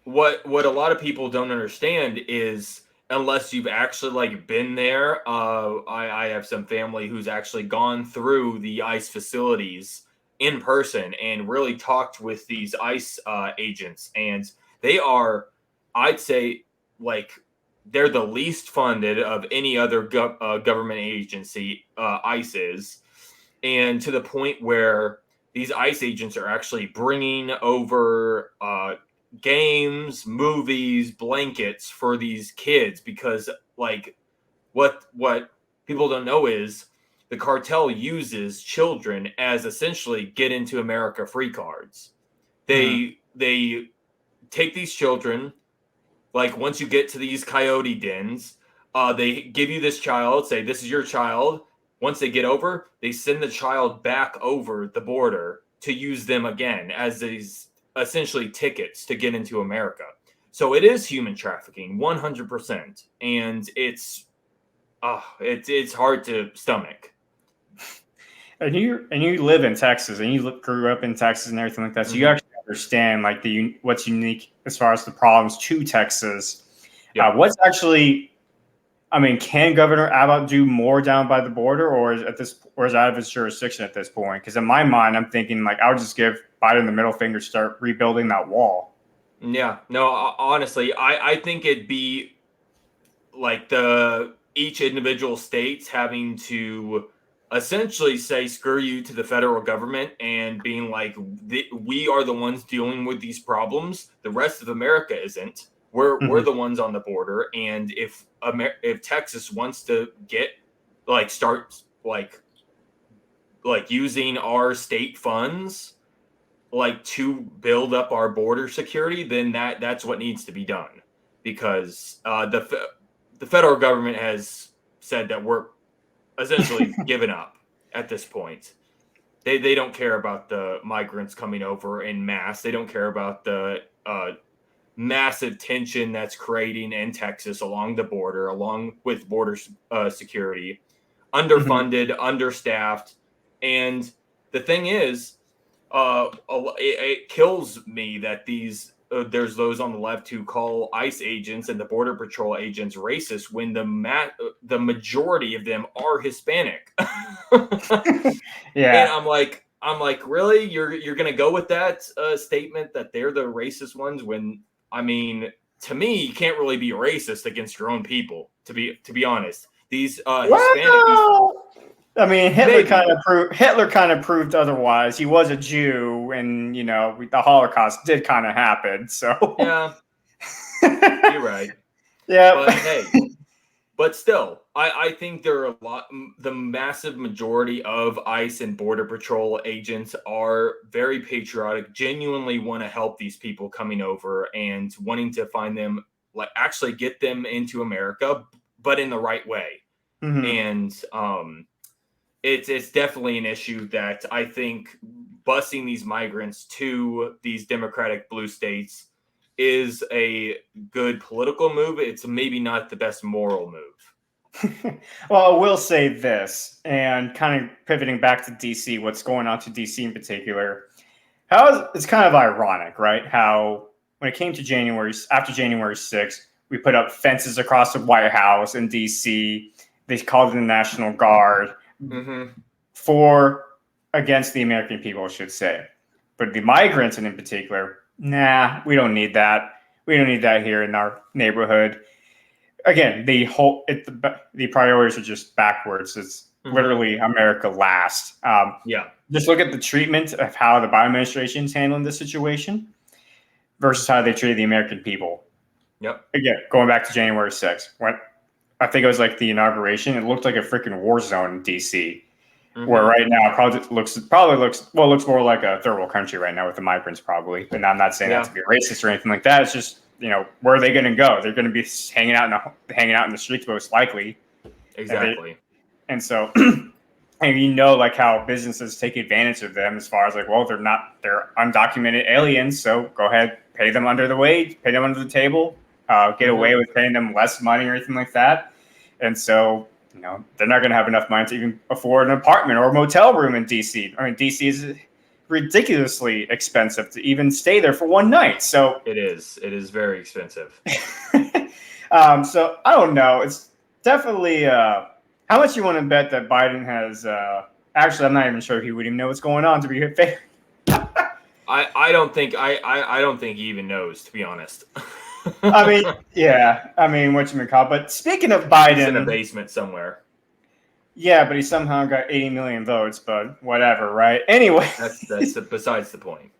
What a lot of people don't understand is unless you've actually like been there, I have some family who's actually gone through the ICE facilities in person and really talked with these ICE agents, and they are, I'd say, like they're the least funded of any other government agency. ICE is, and to the point where these ICE agents are actually bringing over games, movies, blankets for these kids because like what people don't know is the cartel uses children as essentially get into America free cards. They take these children, like once you get to these coyote dens, they give you this child, say this is your child. Once they get over, they send the child back over the border to use them again as these essentially tickets to get into America. So it is human trafficking, 100%, and it's hard to stomach. And you live in Texas, and you grew up in Texas and everything like that, so you actually understand like what's unique as far as the problems to Texas. Yeah. What's actually, I mean, can Governor Abbott do more down by the border, or is it out of his jurisdiction at this point? Because in my mind, I'm thinking like I would just give Biden the middle finger, start rebuilding that wall. Yeah, no, honestly, I think it'd be like the each individual states having to essentially say screw you to the federal government and being like, we are the ones dealing with these problems. The rest of America isn't. We're the ones on the border, and if Texas wants to start using our state funds to build up our border security, then that's what needs to be done, because the federal government has said that we're essentially given up at this point. They don't care about the migrants coming over in mass. They don't care about the massive tension that's creating in Texas along the border, along with border security, underfunded, understaffed. And the thing is, it kills me that there's those on the left who call ICE agents and the Border Patrol agents racist when the majority of them are Hispanic. Yeah. And I'm like, really? You're gonna go with that statement that they're the racist ones? When, I mean, to me, you can't really be racist against your own people. To be honest, these Hispanic. I mean, Hitler kind of proved otherwise. He was a Jew, and the Holocaust did kind of happen. So Yeah, you're right. Yeah, but hey, but still, I think there are the massive majority of ICE and Border Patrol agents are very patriotic, genuinely want to help these people coming over and wanting to find them, actually get them into America, but in the right way. And it's definitely an issue that I think busing these migrants to these Democratic blue states is a good political move. It's maybe not the best moral move. Well, I will say this, and kind of pivoting back to DC, what's going on to DC in particular. It's kind of ironic, right? How when it came to after January 6th, we put up fences across the White House in DC. They called it the National Guard. Against the American people, I should say. But the migrants, and in particular, nah, we don't need that. We don't need that here in our neighborhood. Again, the priorities are just backwards. It's literally America last. Just look at the treatment of how the Biden administration is handling this situation versus how they treated the American people. Yep. Again, going back to January 6th, when I think it was like the inauguration, it looked like a freaking war zone in DC. Where right now it looks more like a third world country right now with the migrants probably. And I'm not saying that to be racist or anything like that. It's just, where are they going to go? They're going to be hanging out in the streets most likely. Exactly. And so, and how businesses take advantage of them as far as they're undocumented aliens. So go ahead, pay them under the wage, pay them under the table, get away with paying them less money or anything like that. And so, they're not going to have enough money to even afford an apartment or a motel room in DC. I mean, DC is ridiculously expensive to even stay there for one night. So it is very expensive. So I don't know. It's definitely how much you want to bet that Biden has. Actually, I'm not even sure he would even know what's going on to be fair. I don't think he even knows, to be honest. I mean, yeah. I mean, whatchamacallit. But speaking of Biden, he's in a basement somewhere. Yeah, but he somehow got 80 million votes. But whatever, right? Anyway, that's besides the point.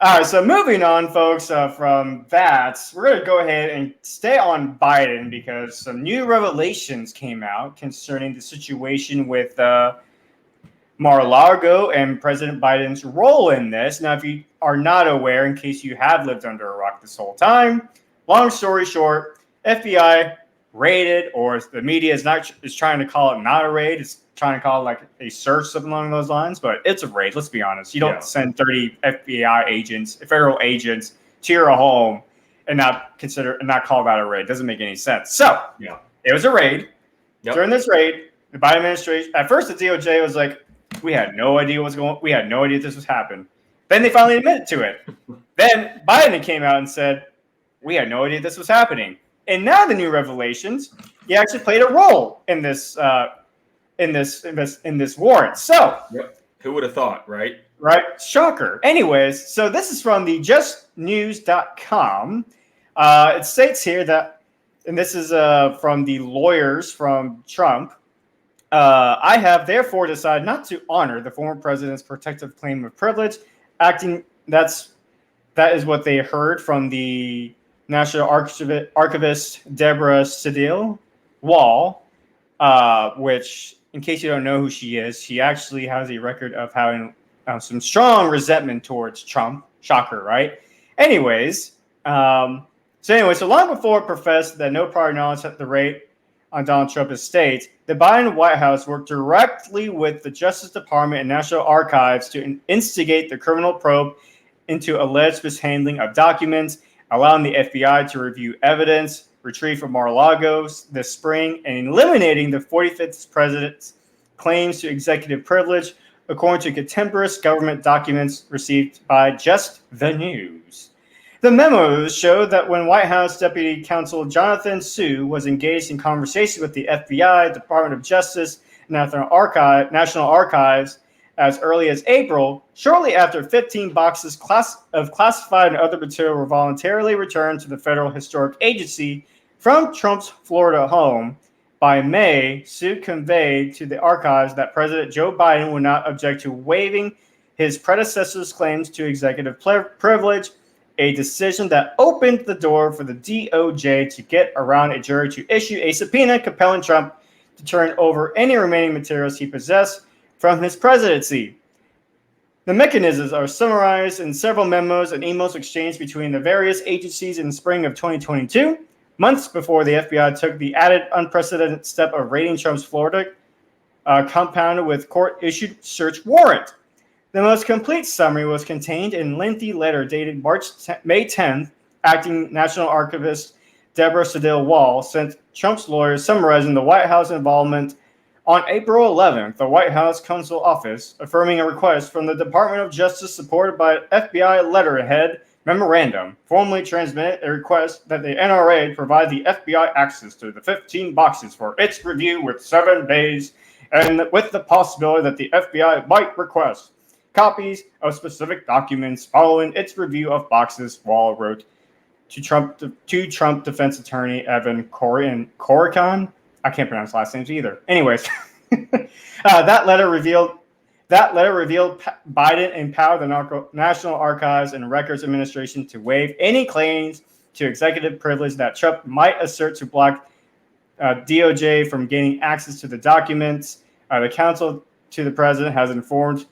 All right. So moving on, folks. From that, we're going to go ahead and stay on Biden because some new revelations came out concerning the situation with Mar-a-Lago and President Biden's role in this. Now, if you are not aware, in case you have lived under a rock this whole time. Long story short, FBI raided, or the media is trying to call it not a raid. It's trying to call it like a search, something along those lines. But it's a raid. Let's be honest. You don't send 30 FBI agents, federal agents, to your home and not call that a raid. It doesn't make any sense. So it was a raid. Yep. During this raid, the Biden administration, at first the DOJ was like, we had no idea we had no idea this was happening. Then they finally admitted to it. Then Biden came out and said, we had no idea this was happening. And now the new revelations, he actually played a role in this warrant. So, who would have thought, right? Right, shocker. Anyways, so this is from the justnews.com. It states here that and this is from the lawyers from Trump. I have therefore decided not to honor the former president's protective claim of privilege, acting that is what they heard from the National Archivist Deborah Sedil Wall, which, in case you don't know who she is, she actually has a record of having some strong resentment towards Trump. Shocker, right? Anyways, so long before it professed that no prior knowledge at the rate on Donald Trump estate, the Biden White House worked directly with the Justice Department and National Archives to instigate the criminal probe into alleged mishandling of documents, allowing the FBI to review evidence retrieved from Mar-a-Lago this spring, and eliminating the 45th president's claims to executive privilege, according to contemporaneous government documents received by Just the News. The memos showed that when White House Deputy Counsel Jonathan Su was engaged in conversation with the FBI, Department of Justice, National Archives, as early as April, shortly after 15 boxes of classified and other material were voluntarily returned to the Federal Historic Agency from Trump's Florida home. By May, Su conveyed to the archives that President Joe Biden would not object to waiving his predecessor's claims to executive privilege, a decision that opened the door for the DOJ to get around a jury to issue a subpoena compelling Trump to turn over any remaining materials he possessed from his presidency. The mechanisms are summarized in several memos and emails exchanged between the various agencies in the spring of 2022, months before the FBI took the added unprecedented step of raiding Trump's Florida compounded with court-issued search warrant. The most complete summary was contained in a lengthy letter dated May 10th, acting National Archivist Deborah Sedil Wall sent Trump's lawyers summarizing the White House involvement. On April 11th, the White House Counsel Office affirming a request from the Department of Justice supported by FBI letterhead memorandum formally transmitted a request that the NRA provide the FBI access to the 15 boxes for its review with 7 days, and with the possibility that the FBI might request copies of specific documents following its review of boxes. Wall wrote to Trump defense attorney Evan Corrigan. I can't pronounce last names either. Anyways, that letter revealed Biden empowered the National Archives and Records Administration to waive any claims to executive privilege that Trump might assert to block DOJ from gaining access to the documents. The counsel to the president has informed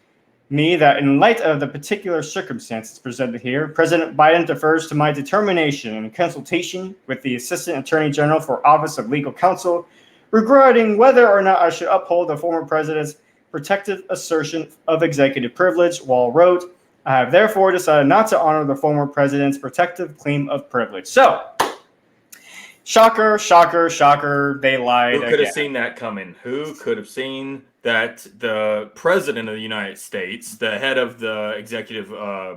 me that in light of the particular circumstances presented here, President Biden defers to my determination in consultation with the Assistant Attorney General for Office of Legal Counsel regarding whether or not I should uphold the former president's protective assertion of executive privilege. Wall wrote, I have therefore decided not to honor the former president's protective claim of privilege. So, shocker, shocker, shocker, they lied again. Who could have seen that coming? Who could have seen that the president of the United States, the head of the executive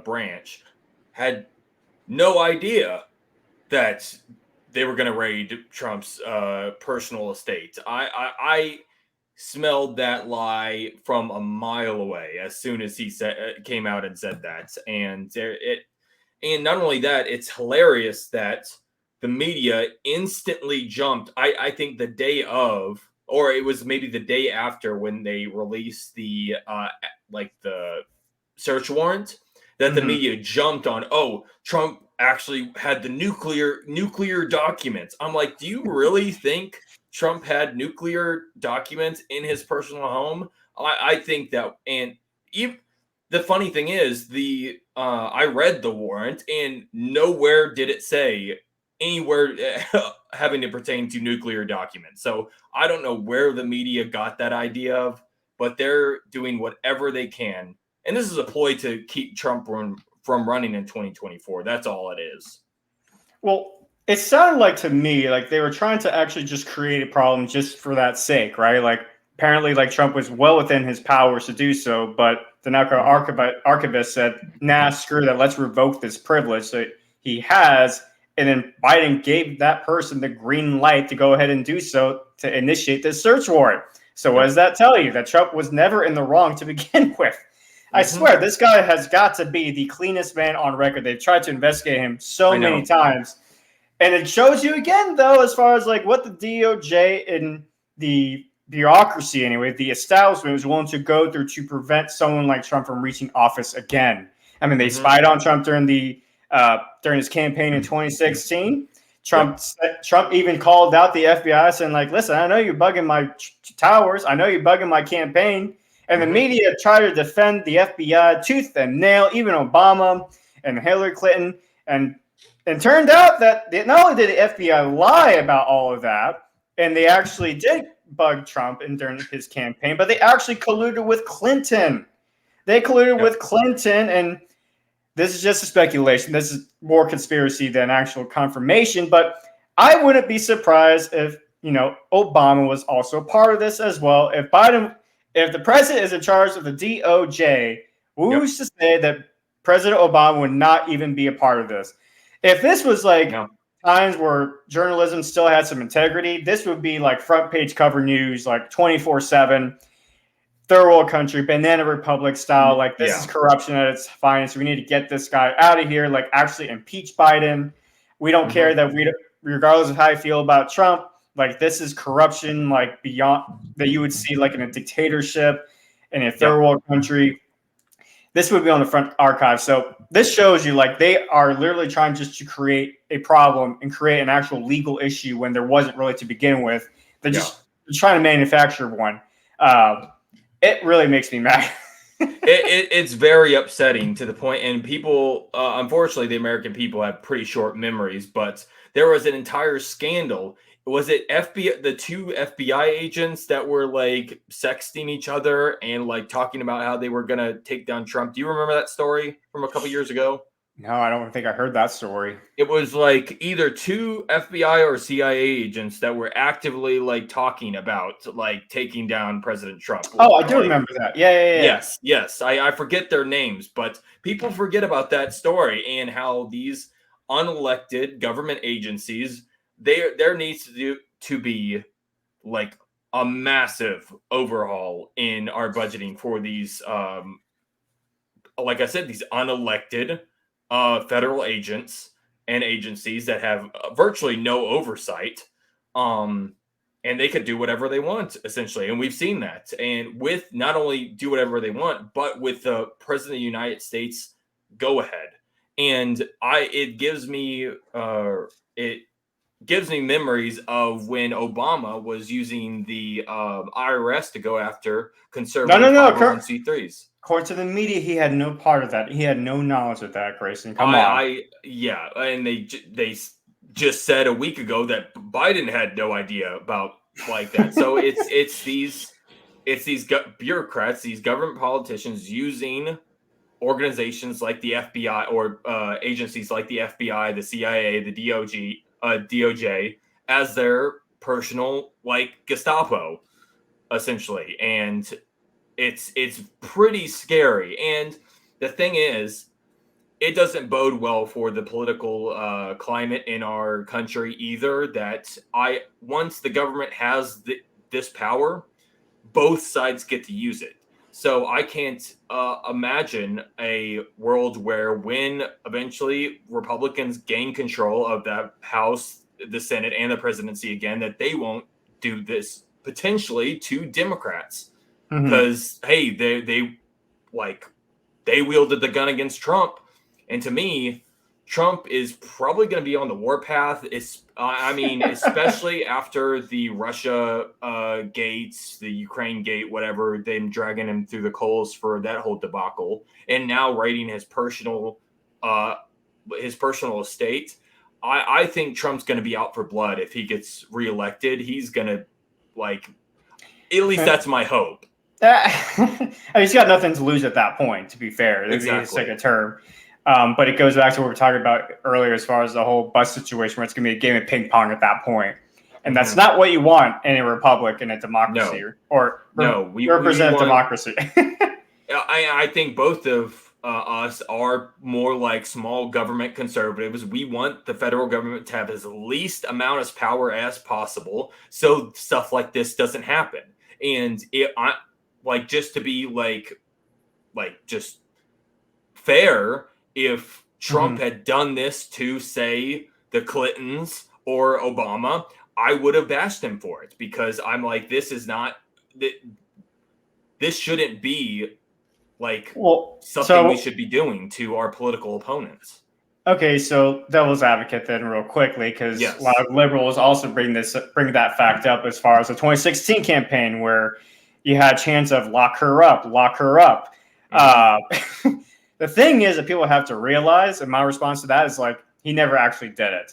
branch, had no idea that they were going to raid Trump's personal estate? I smelled that lie from a mile away as soon as he came out and said that. And not only that, it's hilarious that the media instantly jumped. I think the day of, or it was maybe the day after when they released the the search warrant, that the media jumped on, oh, Trump actually had the nuclear documents. I'm like, do you really think Trump had nuclear documents in his personal home? I think that, and even the funny thing is, I read the warrant and nowhere did it say anywhere having to pertain to nuclear documents. So I don't know where the media got that idea of, but they're doing whatever they can. And this is a ploy to keep Trump from running in 2024. That's all it is. Well, it sounded like to me like they were trying to actually just create a problem just for that sake, right? Like apparently like Trump was well within his powers to do so, but the National Archivist said, nah, screw that. Let's revoke this privilege. So he has. And then Biden gave that person the green light to go ahead and do so to initiate this search warrant. So what does that tell you? That Trump was never in the wrong to begin with. I swear, this guy has got to be the cleanest man on record. They've tried to investigate him so many times. And it shows you again, though, as far as like what the DOJ and the bureaucracy, anyway, the establishment was willing to go through to prevent someone like Trump from reaching office again. I mean, they spied on Trump during his campaign in 2016. Trump even called out the FBI, saying like, "Listen, I know you're bugging my towers. I know you're bugging my campaign." And the media tried to defend the FBI tooth and nail, even Obama and Hillary Clinton. And it turned out that not only did the FBI lie about all of that, and they actually did bug Trump during his campaign, but they actually colluded with Clinton. They colluded with Clinton, and this is just a speculation. This is more conspiracy than actual confirmation, but I wouldn't be surprised if, Obama was also part of this as well. If the president is in charge of the DOJ, who's to say that President Obama would not even be a part of this? If this was like times where journalism still had some integrity, this would be like front page cover news, like 24/7, third world country, banana republic style. Like, this is corruption at its finest. We need to get this guy out of here. Like, actually impeach Biden. We don't care that regardless of how you feel about Trump, like, this is corruption, like, beyond that you would see like in a dictatorship in a third world country. This would be on the front archive. So this shows you like they are literally trying just to create a problem and create an actual legal issue when there wasn't really to begin with. They're just trying to manufacture one. It really makes me mad. It's very upsetting to the point, and people, unfortunately, the American people have pretty short memories, but there was an entire scandal. Was it the two FBI agents that were like sexting each other and like talking about how they were going to take down Trump? Do you remember that story from a couple years ago? No, I don't think I heard that story. It was like either two FBI or CIA agents that were actively like talking about like taking down President Trump. Oh, I do remember that. Yeah. Yes. I forget their names, but people forget about that story and how these unelected government agencies, there needs to be like a massive overhaul in our budgeting for these like I said, these unelected federal agents and agencies that have virtually no oversight, and they could do whatever they want essentially, and we've seen that. And with not only do whatever they want, but with the president of the United States go ahead, and it gives me memories of when Obama was using the IRS to go after conservative 501c3s. According to the media, he had no part of that. He had no knowledge of that, Grayson. Come on. And they just said a week ago that Biden had no idea about like that. So it's these bureaucrats, these government politicians using organizations like the FBI or agencies like the FBI, the CIA, the DOJ as their personal like Gestapo, essentially, and it's pretty scary. And the thing is, it doesn't bode well for the political climate in our country either. That once the government has this power, both sides get to use it. So I can't imagine a world where when eventually Republicans gain control of the House, the Senate, and the presidency again, that they won't do this potentially to Democrats. Because, hey, they wielded the gun against Trump. And to me, Trump is probably going to be on the warpath. Especially after the Russia gates, the Ukraine gate, whatever, them dragging him through the coals for that whole debacle, and now writing his personal estate. I think Trump's going to be out for blood if he gets reelected. He's going to at least that's my hope. He's got nothing to lose at that point, to be fair. Exactly. His second term. But it goes back to what we were talking about earlier as far as the whole bus situation where it's going to be a game of ping pong at that point. And that's not what you want in a republic, in a democracy, we represent democracy. I think both of us are more like small government conservatives. We want the federal government to have as least amount of power as possible so stuff like this doesn't happen. And just to be just fair, if Trump had done this to, say, the Clintons or Obama, I would have bashed him for it, because I'm like, this shouldn't be like something we should be doing to our political opponents. Okay, so devil's advocate then, real quickly, because Yes. a lot of liberals also bring that fact up as far as the 2016 campaign, where you had a chance of lock her up. Mm-hmm. The thing is that people have to realize, and my response to that is like, he never actually did it.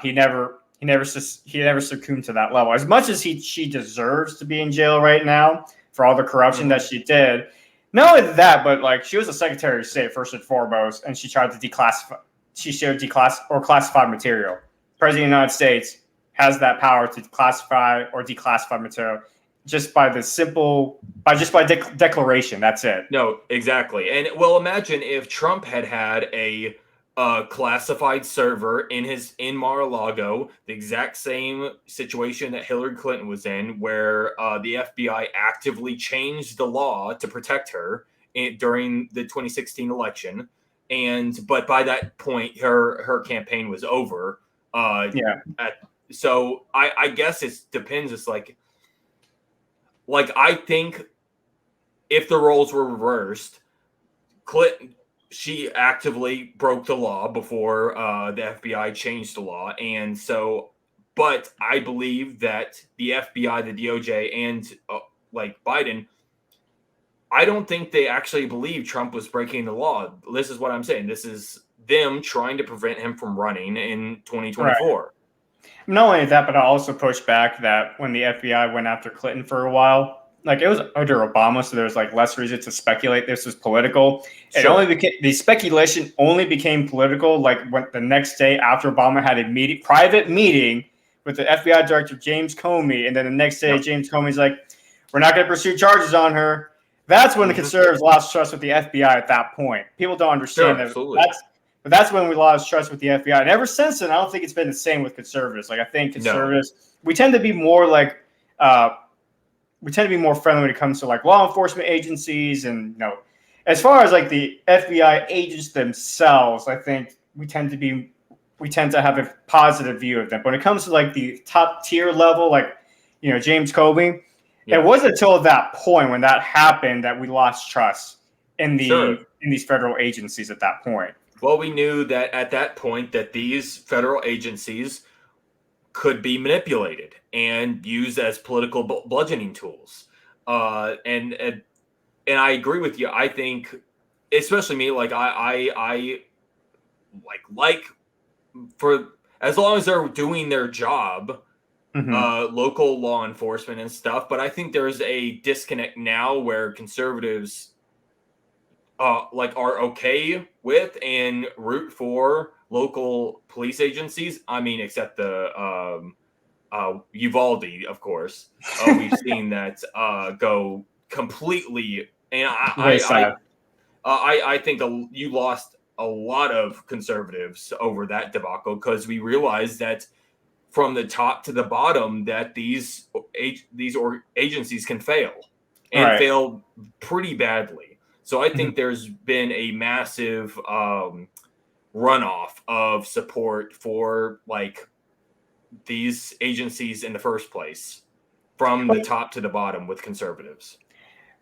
He never succumbed to that level. As much as she deserves to be in jail right now for all the corruption that she did. Not only that, but like, she was a Secretary of State first and foremost, and she tried to declassify. She shared classified material. The President of the United States has that power to classify or declassify material just by declaration. That's it. No, exactly. And well, imagine if Trump had a classified server in Mar-a-Lago, the exact same situation that Hillary Clinton was in, where the FBI actively changed the law to protect her during the 2016 election. But by that point, her campaign was over. So I guess it depends. It's like I think if the roles were reversed, Clinton, she actively broke the law before the FBI changed the law. And so, but I believe that the FBI, the DOJ, and like Biden, I don't think they actually believe Trump was breaking the law. This is what I'm saying. This is them trying to prevent him from running in 2024. Right. Not only that, but I also push back that when the FBI went after Clinton for a while, like, it was under Obama, so there was like less reason to speculate this was political. It only became, the speculation only became political like when the next day after Obama had a private meeting with the FBI director James Comey, and then the next day James Comey's like, "We're not going to pursue charges on her." That's when the conservatives lost trust with the FBI at that point. People don't understand that. But that's when we lost trust with the FBI, and ever since then, I don't think it's been the same with conservatives. Like, I think conservatives, we tend to be more like. We tend to be more friendly when it comes to like law enforcement agencies, and as far as like the FBI agents themselves, I think we tend to have a positive view of them. But when it comes to like the top tier level, like James Comey, it wasn't until that point when that happened that we lost trust in these federal agencies at that point. Well, we knew that at that point that these federal agencies could be manipulated and used as political bludgeoning tools. And I agree with you. I think, especially me, like I like for as long as they're doing their job, local law enforcement and stuff. But I think there's a disconnect now where conservatives are okay with and root for local police agencies. I mean, except the Uvalde, of course. We've seen that go completely, and I think you lost a lot of conservatives over that debacle, because we realized that from the top to the bottom that these agencies can fail and fail pretty badly. So I think there's been a massive runoff of support for like these agencies in the first place, from the top to the bottom with conservatives.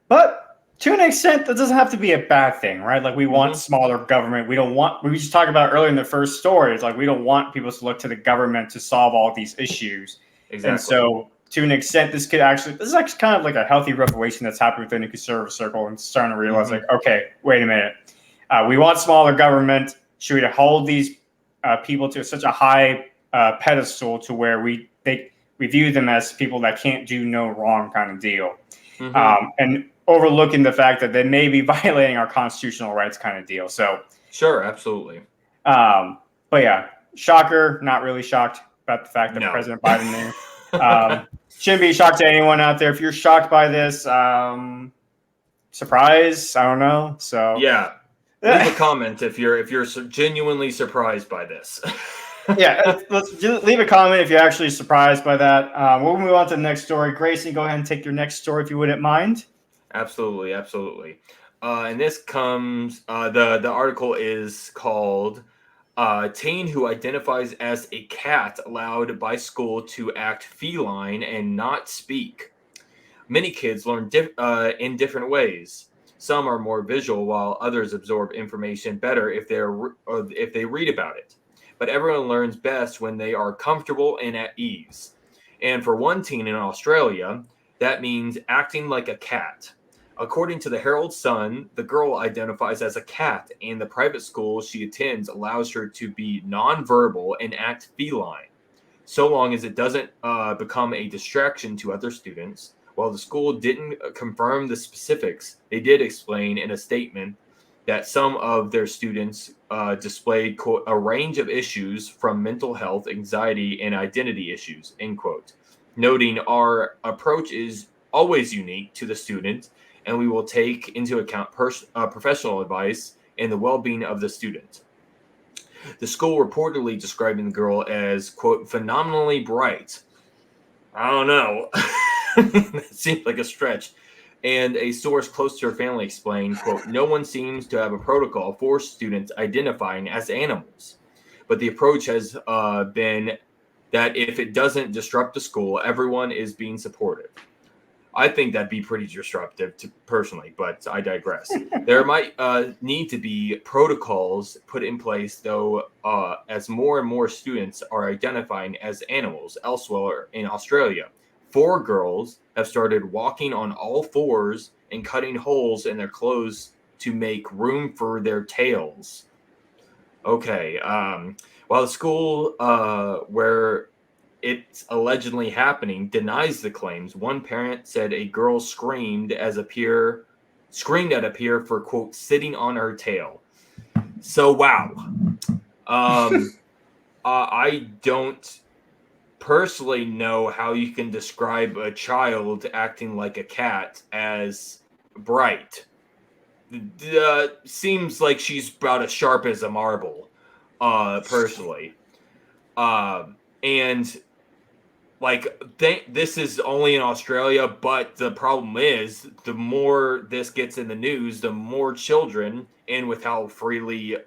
But to an extent, that doesn't have to be a bad thing, right? Like, we want smaller government. We just talked about earlier in the first story. It's like, we don't want people to look to the government to solve all these issues. Exactly. And so to an extent, this is actually kind of like a healthy revelation that's happened within the conservative circle, and starting to realize like, okay, wait a minute. We want smaller government. Should we hold these people to such a high pedestal to where we view them as people that can't do no wrong kind of deal, and overlooking the fact that they may be violating our constitutional rights kind of deal. So sure, absolutely. But yeah, shocker, not really shocked about the fact that President Biden there. Shouldn't be shocked to anyone out there. If you're shocked by this, surprise, I don't know. So yeah. Leave a comment if you're genuinely surprised by this. Yeah, let's leave a comment if you're actually surprised by that. We'll move on to the next story. Grayson, go ahead and take your next story if you wouldn't mind. Absolutely. And this comes, the article is called Teen who identifies as a cat allowed by school to act feline and not speak. Many kids learn in different ways. Some are more visual, while others absorb information better if they read about it. But everyone learns best when they are comfortable and at ease. And for one teen in Australia, that means acting like a cat. According to the Herald Sun, the girl identifies as a cat, and the private school she attends allows her to be nonverbal and act feline, so long as it doesn't become a distraction to other students. While the school didn't confirm the specifics, they did explain in a statement that some of their students displayed, quote, a range of issues from mental health, anxiety, and identity issues, end quote, noting our approach is always unique to the student, and we will take into account professional advice and the well-being of the student. The school reportedly describing the girl as, quote, phenomenally bright. I don't know. That seems like a stretch. And a source close to her family explained, quote, no one seems to have a protocol for students identifying as animals. But the approach has been that if it doesn't disrupt the school, everyone is being supportive. I think that'd be pretty disruptive personally, but I digress. There might need to be protocols put in place, though, as more and more students are identifying as animals. Elsewhere in Australia, 4 girls have started walking on all fours and cutting holes in their clothes to make room for their tails. Okay. While the school where it's allegedly happening denies the claims, one parent said a girl screamed at a peer for, quote, sitting on her tail. So wow. I don't personally know how you can describe a child acting like a cat as bright. Seems like she's about as sharp as a marble, personally. And like, this is only in Australia, but the problem is the more this gets in the news, the more children, and with how freely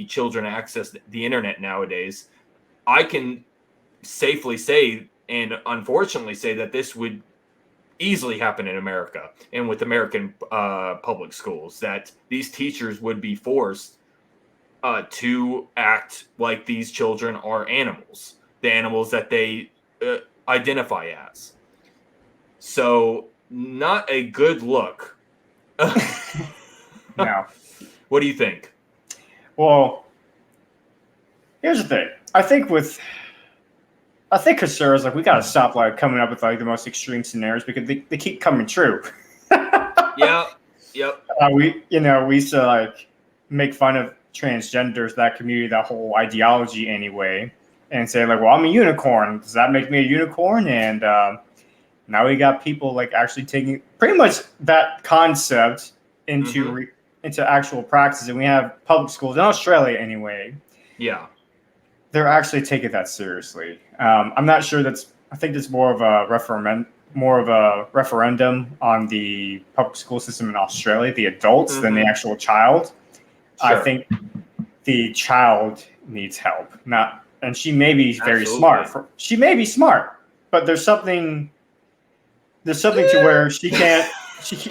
children access the internet nowadays, I can safely say, and unfortunately say, that this would easily happen in America and with American public schools, that these teachers would be forced to act like these children are animals, the animals that they identify as. So, not a good look. No. What do you think? Well, here's the thing. I think conservatives, like, we got to stop, like, coming up with, like, the most extreme scenarios because they keep coming true. Yeah. Yep. We used to, like, make fun of transgenders, that community, that whole ideology anyway, and say, like, well, I'm a unicorn. Does that make me a unicorn? And now we got people, like, actually taking pretty much that concept into actual practice. And we have public schools in Australia anyway. Yeah. They're actually taking that seriously. I'm not sure I think it's more of a referendum on the public school system in Australia, the adults, than the actual child. Sure. I think the child needs help. And she may be very smart. She may be smart, but there's something to where she can't.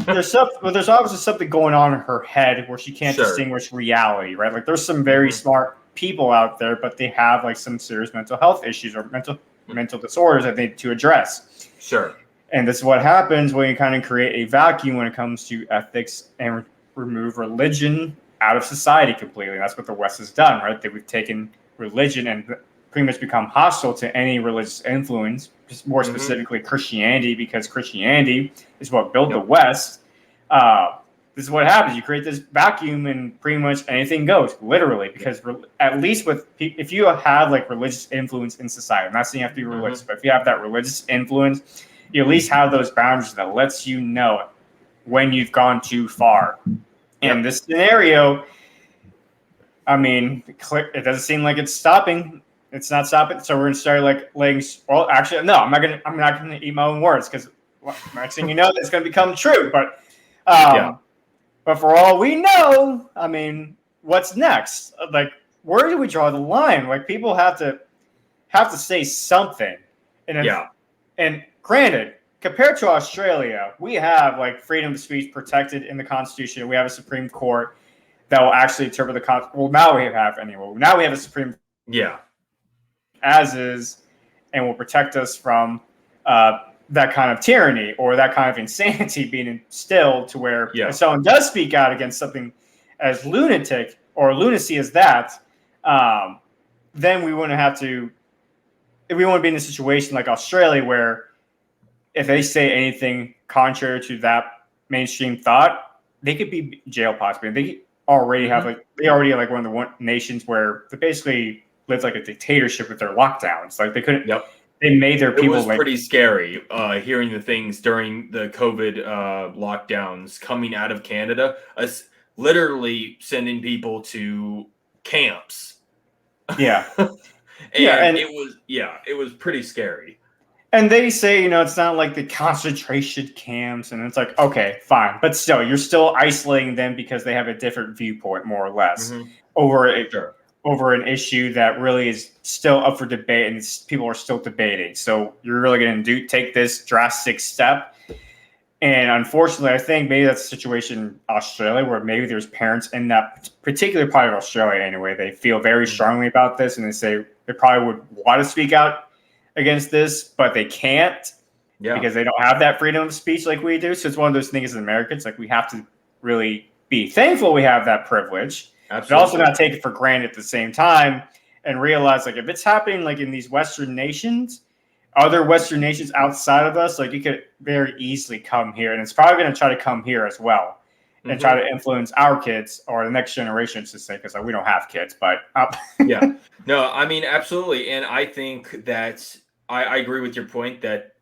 There's obviously something going on in her head where she can't distinguish reality, right? Like, there's some very smart people out there, but they have, like, some serious mental health issues or mental disorders that they need to address. Sure. And this is what happens when you kind of create a vacuum when it comes to ethics and remove religion out of society completely. That's what the West has done, right? We've taken religion and pretty much become hostile to any religious influence, more specifically Christianity, because Christianity is what built the West. This is what happens. You create this vacuum and pretty much anything goes, literally, because at least if you have, like, religious influence in society, I'm not saying you have to be religious, but if you have that religious influence, you at least have those boundaries that lets you know when you've gone too far. In this scenario, I mean, it doesn't seem like it's stopping. It's not stopping. So we're gonna start, like, laying. Well, actually, no. I'm not gonna eat my own words, because next thing you know, it's gonna become true. But but for all we know, I mean, what's next? Like, where do we draw the line? Like, people have to say something. And granted, compared to Australia, we have like freedom of speech protected in the Constitution. We have a Supreme Court that will actually interpret the Constitution. Well, now we have anyway. Now we have a Supreme as is, and will protect us from that kind of tyranny or that kind of insanity being instilled to where if someone does speak out against something as lunatic or lunacy as that, then we wouldn't have to. We wouldn't be in a situation like Australia where if they say anything contrary to that mainstream thought, they could be jailed possibly. They already have they already are like one of the nations where they basically lived like a dictatorship with their lockdowns. Like they couldn't. They made their people. It was pretty scary hearing the things during the COVID lockdowns coming out of Canada. Us literally sending people to camps. Yeah. and it was pretty scary. And they say, it's not like the concentration camps, and it's like, okay, fine, but still, you're still isolating them because they have a different viewpoint, more or less, over an issue that really is still up for debate, and people are still debating. So you're really going to take this drastic step, and unfortunately, I think maybe that's a situation in Australia where maybe there's parents in that particular part of Australia anyway. They feel very strongly about this, and they say they probably would want to speak out against this, but they can't because they don't have that freedom of speech like we do. So it's one of those things as Americans, like we have to really be thankful we have that privilege, but also not take it for granted at the same time and realize like if it's happening like in these Western nations, other Western nations outside of us, like it could very easily come here, and it's probably going to try to come here as well and try to influence our kids or the next generation to say, because like, we don't have kids, but no, I mean, absolutely. And I think that I agree with your point that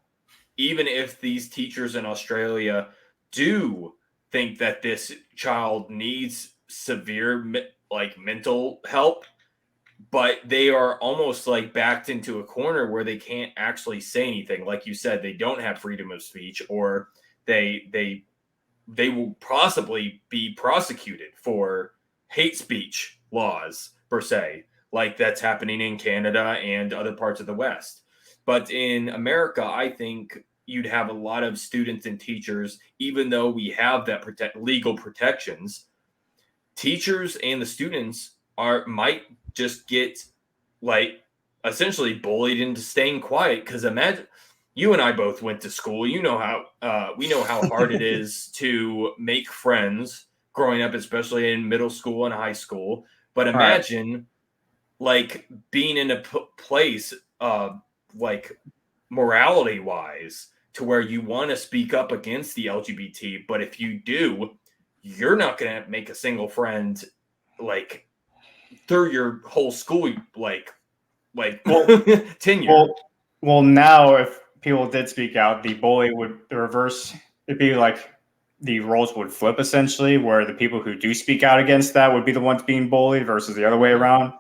even if these teachers in Australia do think that this child needs severe like mental help, but they are almost like backed into a corner where they can't actually say anything. Like you said, they don't have freedom of speech, or they will possibly be prosecuted for hate speech laws per se, like that's happening in Canada and other parts of the West. But in America, I think you'd have a lot of students and teachers, even though we have that legal protections, teachers and the students might just get like essentially bullied into staying quiet. Because imagine, you and I both went to school. You know how we know how hard it is to make friends growing up, especially in middle school and high school. But imagine like being in a place like morality wise to where you want to speak up against the LGBT, but if you do, you're not going to make a single friend like through your whole school tenure. Well, now if people did speak out, the bully would reverse. It'd be like the roles would flip essentially, where the people who do speak out against that would be the ones being bullied versus the other way around.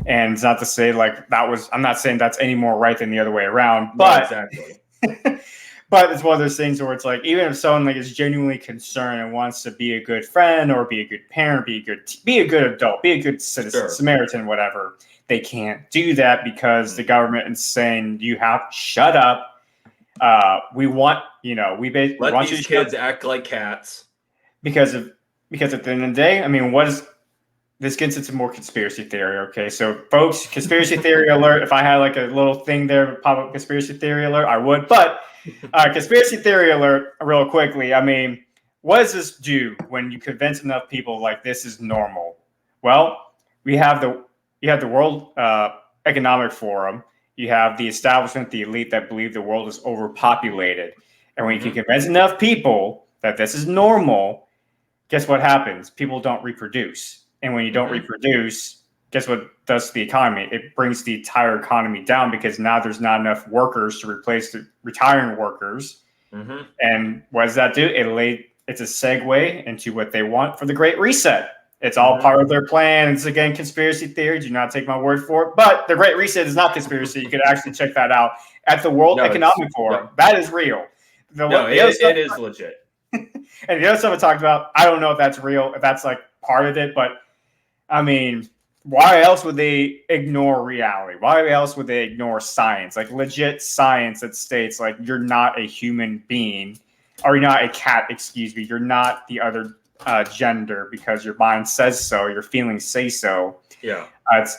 And it's not to say like I'm not saying that's any more right than the other way around, but exactly. But it's one of those things where it's like, even if someone like is genuinely concerned and wants to be a good friend or be a good parent, be a good adult, be a good citizen, Samaritan, whatever, they can't do that because the government is saying you have to shut up. We want, we let want these kids act like cats because at the end of the day, I mean, this gets into more conspiracy theory. Okay, so folks, conspiracy theory alert. If I had like a little thing there, pop up conspiracy theory alert, I would. But conspiracy theory alert, real quickly. I mean, what does this do when you convince enough people like this is normal? Well, you have the World Economic Forum. You have the establishment, the elite that believe the world is overpopulated. And when you can convince enough people that this is normal, guess what happens? People don't reproduce. And when you don't reproduce, guess what does to the economy? It brings the entire economy down because now there's not enough workers to replace the retiring workers. And what does that do? It's a segue into what they want for the Great Reset. It's all part of their plan. It's, again, conspiracy theory. Do not take my word for it. But the Great Reset is not conspiracy. You could actually check that out at the World Economic Forum. That is real. It is legit. And the other stuff I talked about, I don't know if that's real, if that's like part of it, but I mean, why else would they ignore reality? Why else would they ignore science? Like legit science that states like you're not a human being, or you're not a cat. Excuse me, you're not the other gender because your mind says so, your feelings say so. Yeah. It's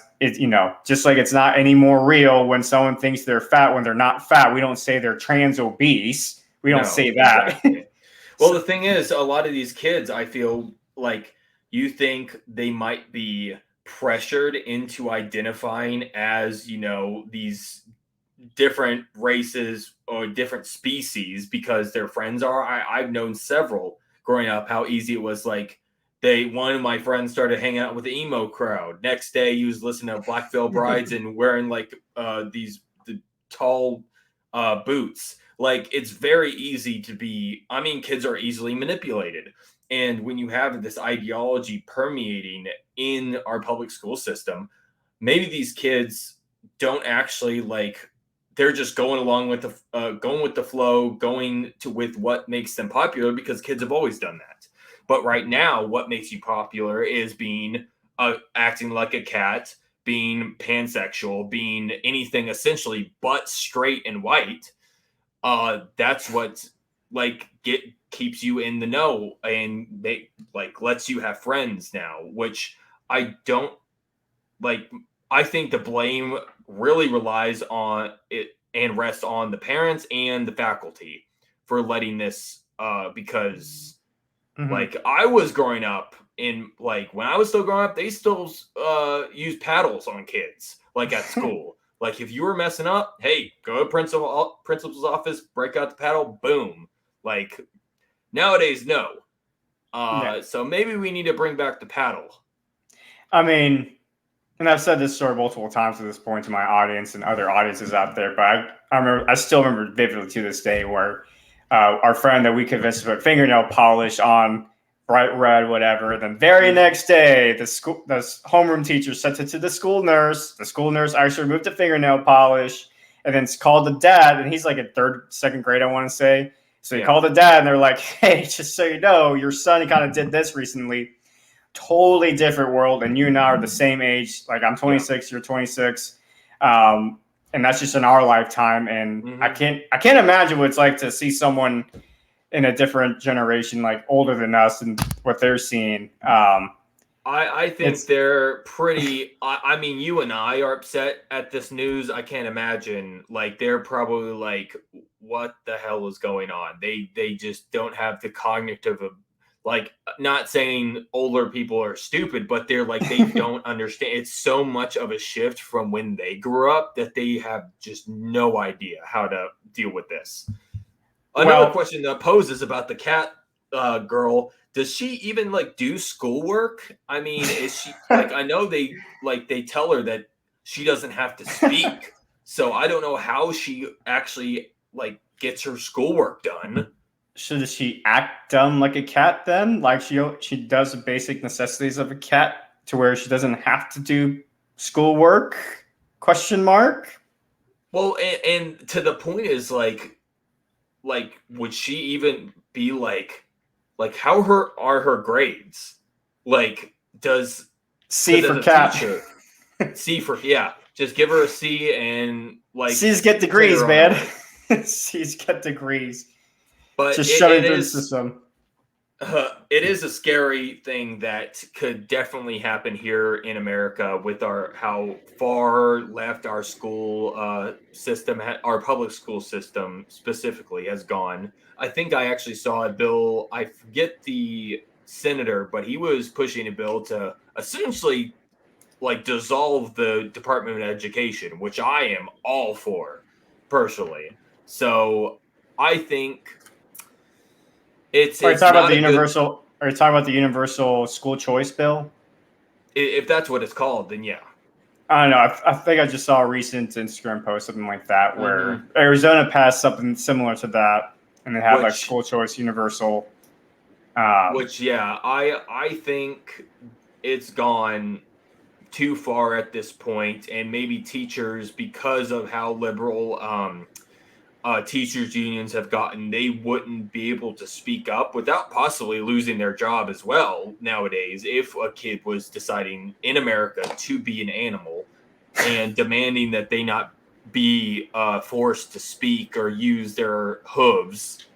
just like it's not any more real when someone thinks they're fat when they're not fat. We don't say they're trans obese. We don't say that. Exactly. Well, the thing is, a lot of these kids, I feel like you think they might be pressured into identifying as, these different races or different species because their friends are. I've known several growing up how easy it was. Like one of my friends started hanging out with the emo crowd. Next day, he was listening to Black Veil Brides and wearing like the tall boots. Like it's very easy to be. I mean, kids are easily manipulated, and when you have this ideology permeating in our public school system, maybe these kids don't actually like. They're just going along with the flow, with what makes them popular because kids have always done that. But right now, what makes you popular is being acting like a cat, being pansexual, being anything essentially but straight and white. That's what keeps you in the know and lets you have friends now, which I don't like. I think the blame really relies on it and rests on the parents and the faculty for letting this because I was growing up when I was still growing up, they still use paddles on kids at school. Like if you were messing up, hey, go to principal's office, break out the paddle, boom. Like nowadays, no. So maybe we need to bring back the paddle. I mean, and I've said this story multiple times at this point to my audience and other audiences out there, but I still remember vividly to this day where our friend that we convinced to put fingernail polish on bright red, whatever. Then very next day, the homeroom teacher sent it to the school nurse. The school nurse actually removed the fingernail polish and then called the dad. And he's like in second grade, I want to say. So he called the dad and they're like, hey, just so you know, your son kind of did this recently. Totally different world. And you and I are the same age. Like I'm 26, you're 26. And that's just in our lifetime. And I can't imagine what it's like to see someone in a different generation, like older than us, and what they're seeing. I think they're pretty. I mean, you and I are upset at this news. I can't imagine. Like they're probably like, "What the hell is going on?" They just don't have the cognitive of. Like, not saying older people are stupid, but they're like, they don't understand. It's so much of a shift from when they grew up that they have just no idea how to deal with this. Another question that poses about the cat girl, does she even do schoolwork? I mean, is she I know they tell her that she doesn't have to speak. So I don't know how she actually gets her schoolwork done. So does she act dumb like a cat then? Like she does the basic necessities of a cat to where she doesn't have to do schoolwork? Question mark. Well, and to the point is would she even be how are her grades? Does C for cat? Teacher, C for just give her a C and C's get degrees, man. C's get degrees. But just shut it through the system. It is a scary thing that could definitely happen here in America with how far left our school system, our public school system specifically, has gone. I think I actually saw a bill. I forget the senator, but he was pushing a bill to essentially dissolve the Department of Education, which I am all for personally. So I think. Are you talking about the universal? Are you talking about the universal school choice bill? If that's what it's called, then yeah. I don't know. I think I just saw a recent Instagram post, something like that, where Arizona passed something similar to that, and they have school choice universal. I think it's gone too far at this point, and maybe teachers, because of how liberal teachers unions have gotten, they wouldn't be able to speak up without possibly losing their job as well nowadays if a kid was deciding in America to be an animal and demanding that they not be forced to speak or use their hooves.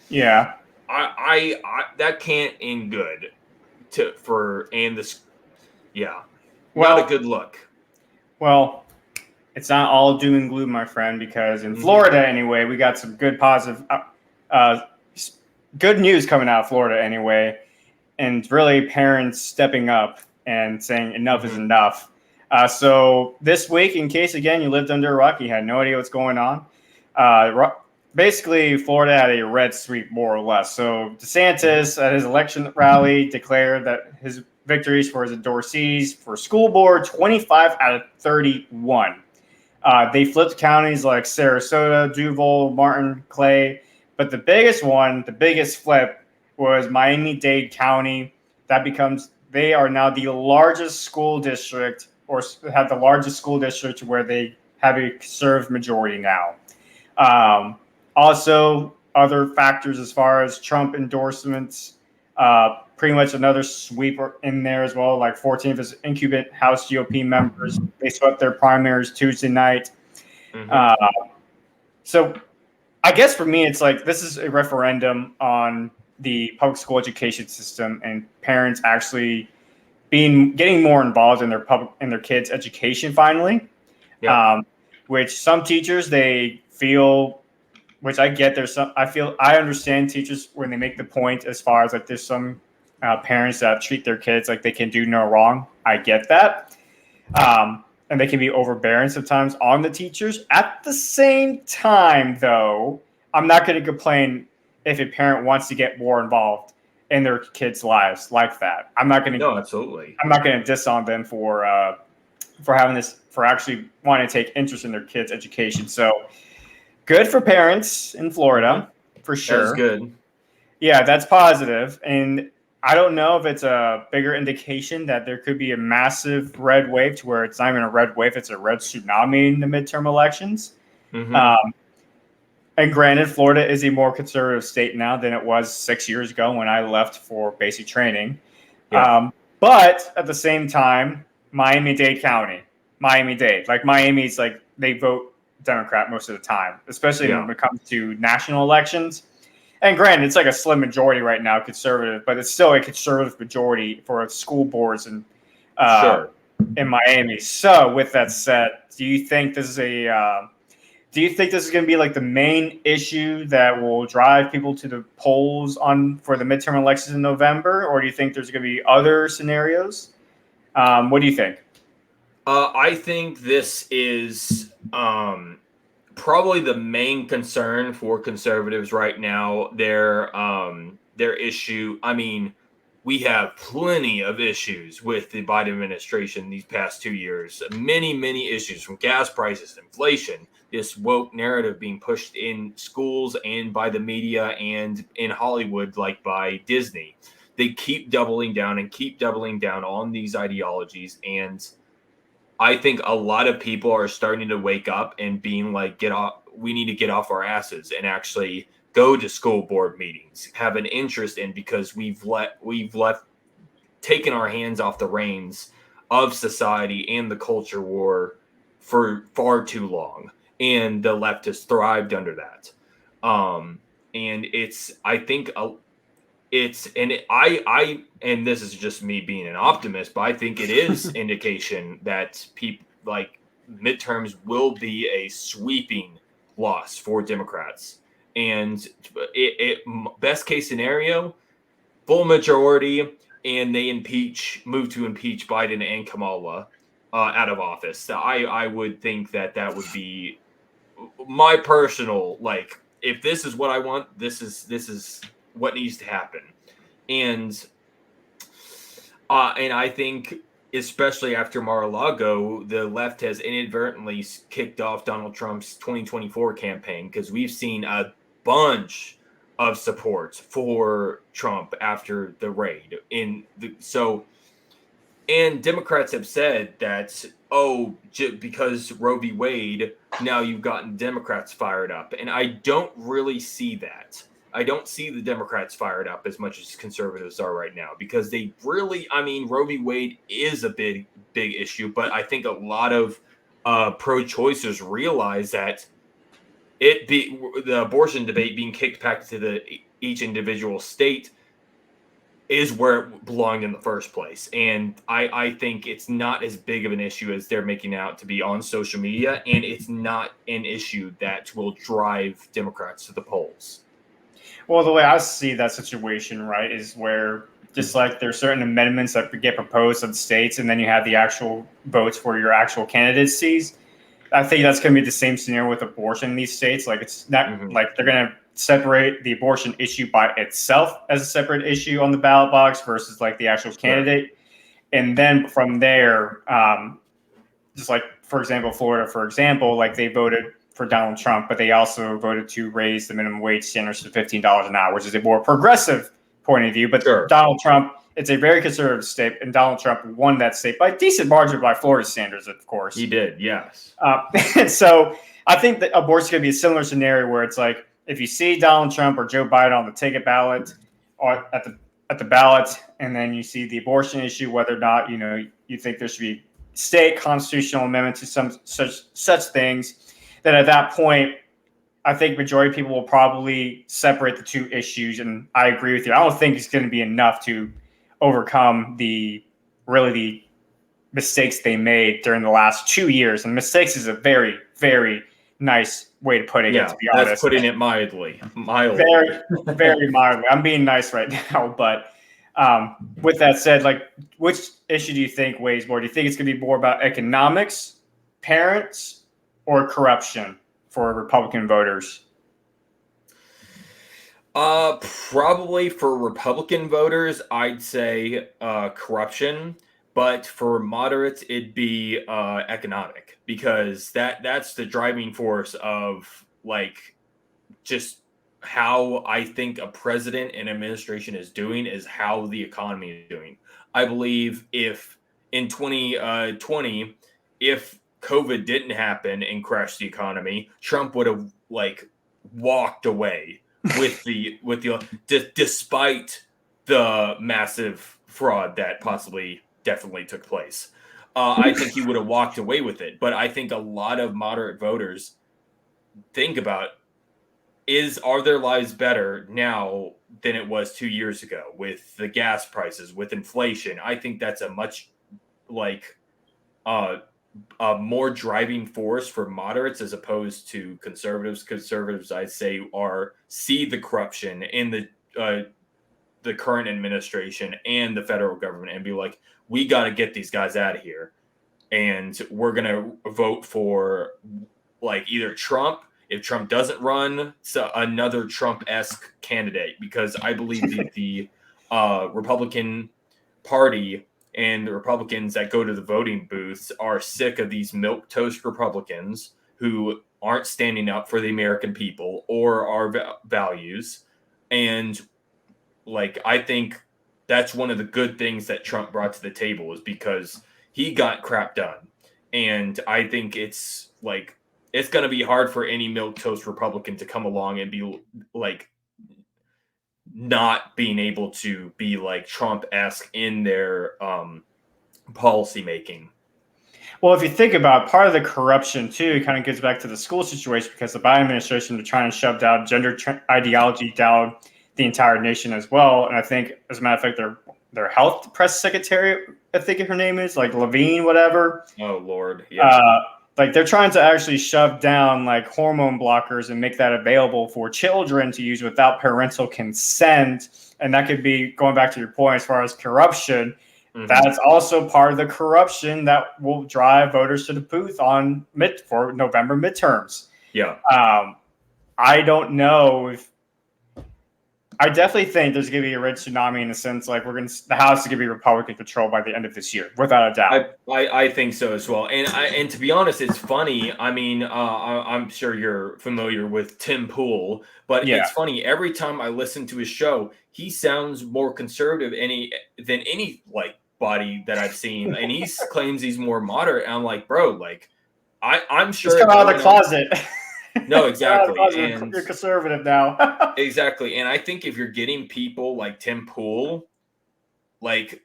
Yeah. I that can't end good yeah, not a Well, good look. well, it's not all doom and gloom, my friend, because in Mm-hmm. Florida, anyway, we got some good positive, uh, good news coming out of Florida, anyway, and really parents stepping up and saying enough is Mm-hmm. enough. So this week, in case again you lived under a rock, you had no idea what's going on. Basically, Florida had a red sweep, more or less. So DeSantis at his election rally declared that his victories for his endorsees for school board 25 out of 31. They flipped counties like Sarasota, Duval, Martin, Clay. But the biggest one, the biggest flip was Miami-Dade County. They are now the largest school district, or have the largest school district where they have a conservative majority now. Also, other factors as far as Trump endorsements, pretty much another sweep in there as well. Like 14 of his incumbent House GOP members, they swept their primaries Tuesday night. Mm-hmm. Uh, so I guess for me, it's like this is a referendum on the public school education system and parents actually getting more involved in their kids' education finally. Yep. Um, which some teachers they feel, which I get. I understand teachers when they make the point as far as like there's some parents that treat their kids like they can do no wrong. I get that. And they can be overbearing sometimes on the teachers. At the same time, though, I'm not going to complain if a parent wants to get more involved in their kids' lives like that. No, absolutely. I'm not going to diss on them for actually wanting to take interest in their kids' education. So good for parents in Mm-hmm. Florida, for That is sure. good. Yeah, that's positive. And I don't know if it's a bigger indication that there could be a massive red wave to where it's not even a red wave, it's a red tsunami in the midterm elections. Mm-hmm. And granted, Florida is a more conservative state now than it was 6 years ago when I left for basic training. Yeah. But at the same time, Miami-Dade County, Miami-Dade, like Miami's like they vote Democrat most of the time, especially Yeah. when it comes to national elections. And granted, it's like a slim majority right now, conservative, but it's still a conservative majority for school boards Sure. in Miami. So, with that said, do you think this is going to be like the main issue that will drive people to the polls for the midterm elections in November, or do you think there's going to be other scenarios? What do you think? I think this is probably the main concern for conservatives right now. Their issue. I mean, we have plenty of issues with the Biden administration these past 2 years. Many issues, from gas prices, inflation, this woke narrative being pushed in schools and by the media and in Hollywood, like by Disney. They keep doubling down on these ideologies, and I think a lot of people are starting to wake up and being like, we need to get off our asses and actually go to school board meetings, have an interest in, because we've taken our hands off the reins of society and the culture war for far too long. And the left has thrived under that. And I think and this is just me being an optimist, but I think it is indication that people like midterms will be a sweeping loss for Democrats. And best case scenario, full majority, and they move to impeach Biden and Kamala out of office. So I would think that would be my personal, like, if this is what I want, this is what needs to happen. And I think, especially after Mar-a-Lago, the left has inadvertently kicked off Donald Trump's 2024 campaign, because we've seen a bunch of support for Trump after the raid. So And Democrats have said that, because Roe v. Wade, now you've gotten Democrats fired up. And I don't really see that. I don't see the Democrats fired up as much as conservatives are right now, because they really, Roe v. Wade is a big issue, but I think a lot of pro-choicers realize that the abortion debate being kicked back to each individual state is where it belonged in the first place. And I think it's not as big of an issue as they're making out to be on social media, and it's not an issue that will drive Democrats to the polls. Well, the way I see that situation, right, is where just like there's certain amendments that get proposed in states, and then you have the actual votes for your actual candidacies. I think that's going to be the same scenario with abortion in these states. Like, it's not like they're going to separate the abortion issue by itself as a separate issue on the ballot box versus like the actual candidate. And then from there, just like, for example, Florida, for example, like they voted for Donald Trump, but they also voted to raise the minimum wage standards to $15 an hour, which is a more progressive point of view. But Donald Trump, it's a very conservative state, and Donald Trump won that state by a decent margin by Florida standards, of course. He did, yes. And so I think that abortion could be a similar scenario where it's like, if you see Donald Trump or Joe Biden on the ticket ballot or at the ballot, and then you see the abortion issue, whether or not you think there should be state constitutional amendment to some such things, then at that point, I think majority of people will probably separate the two issues. And I agree with you. I don't think it's going to be enough to overcome the mistakes they made during the last 2 years. And mistakes is a very, very nice way to put it. To be honest, that's putting it mildly. Very, very mildly. I'm being nice right now, but with that said, like, which issue do you think weighs more? Do you think it's going to be more about economics, parents, or corruption for Republican voters? Probably for Republican voters, I'd say corruption. But for moderates, it'd be economic, because that's the driving force of like just how I think a president and administration is doing, is how the economy is doing. I believe if in 2020, if COVID didn't happen and crash the economy, Trump would have like walked away with despite the massive fraud that definitely took place. I think he would have walked away with it. But I think a lot of moderate voters think about, are their lives better now than it was 2 years ago with the gas prices, with inflation? I think that's a much a more driving force for moderates as opposed to conservatives. Conservatives, I'd say, see the corruption in the current administration and the federal government and be like, we got to get these guys out of here. And we're going to vote for like either Trump, if Trump doesn't run, so another Trump-esque candidate, because I believe the Republican Party and the Republicans that go to the voting booths are sick of these milquetoast Republicans who aren't standing up for the American people or our values. And like, I think that's one of the good things that Trump brought to the table, is because he got crap done. And I think it's going to be hard for any milquetoast Republican to come along and be like, not being able to be like Trump-esque in their policy making. Well, if you think about part of the corruption too, it kind of gets back to the school situation, because the Biden administration is trying to shove down gender ideology down the entire nation as well. And I think, as a matter of fact, their health press secretary, I think her name is like Levine, whatever. Oh Lord, yeah. Like, they're trying to actually shove down like hormone blockers and make that available for children to use without parental consent. And that could be, going back to your point as far as corruption, that's also part of the corruption that will drive voters to the booth for November midterms. Yeah. I don't know if, I definitely think there's going to be a red tsunami, in a sense, like the House is going to be Republican controlled by the end of this year, without a doubt. I think so as well. And to be honest, it's funny. I mean, I'm sure you're familiar with Tim Pool, but it's funny. Every time I listen to his show, he sounds more conservative than any like anybody that I've seen, and he claims he's more moderate. And I'm like, bro, like I'm sure. Just come out of the closet. No, exactly. And you're conservative now. Exactly. And I think if you're getting people like Tim Pool, like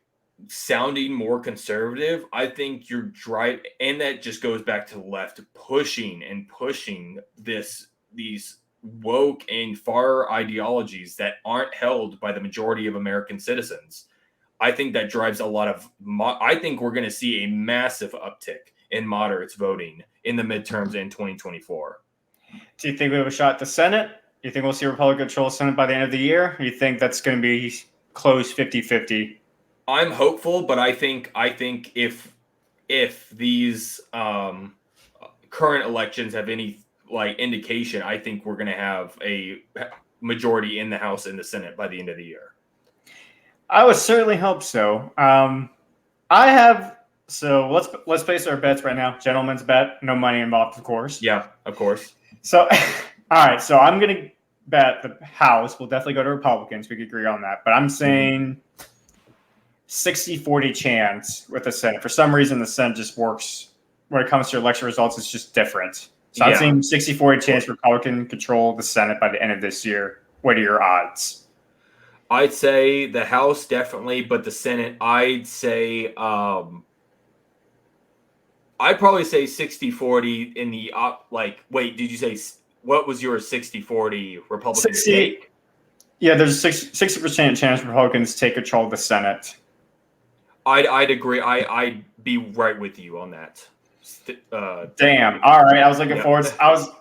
sounding more conservative, I think you're driving, and that just goes back to the left pushing these woke and far ideologies that aren't held by the majority of American citizens. I think that drives a lot of, I think we're going to see a massive uptick in moderates voting in the midterms in 2024. Do you think we have a shot at the Senate? Do you think we'll see Republican control the Senate by the end of the year? Or do you think that's going to be close 50-50? I'm hopeful, but I think if these current elections have any like indication, I think we're going to have a majority in the House and the Senate by the end of the year. I would certainly hope so. So let's place our bets right now. Gentleman's bet, no money involved, of course. Yeah, of course. So, all right. So I'm going to bet the House will definitely go to Republicans. We could agree on that. But I'm saying 60-40 chance with the Senate. For some reason, the Senate just works when it comes to election results. It's just different. So I'm saying 60-40 chance Republican control the Senate by the end of this year. What are your odds? I'd say the House definitely, but the Senate, I'd say I'd probably say 60-40 in the wait, did you say what was your 60-40 Republican take? Yeah, there's a 60% chance Republicans take control of the Senate. I'd agree. I'd be right with you on that. Damn. All right. I was looking forward.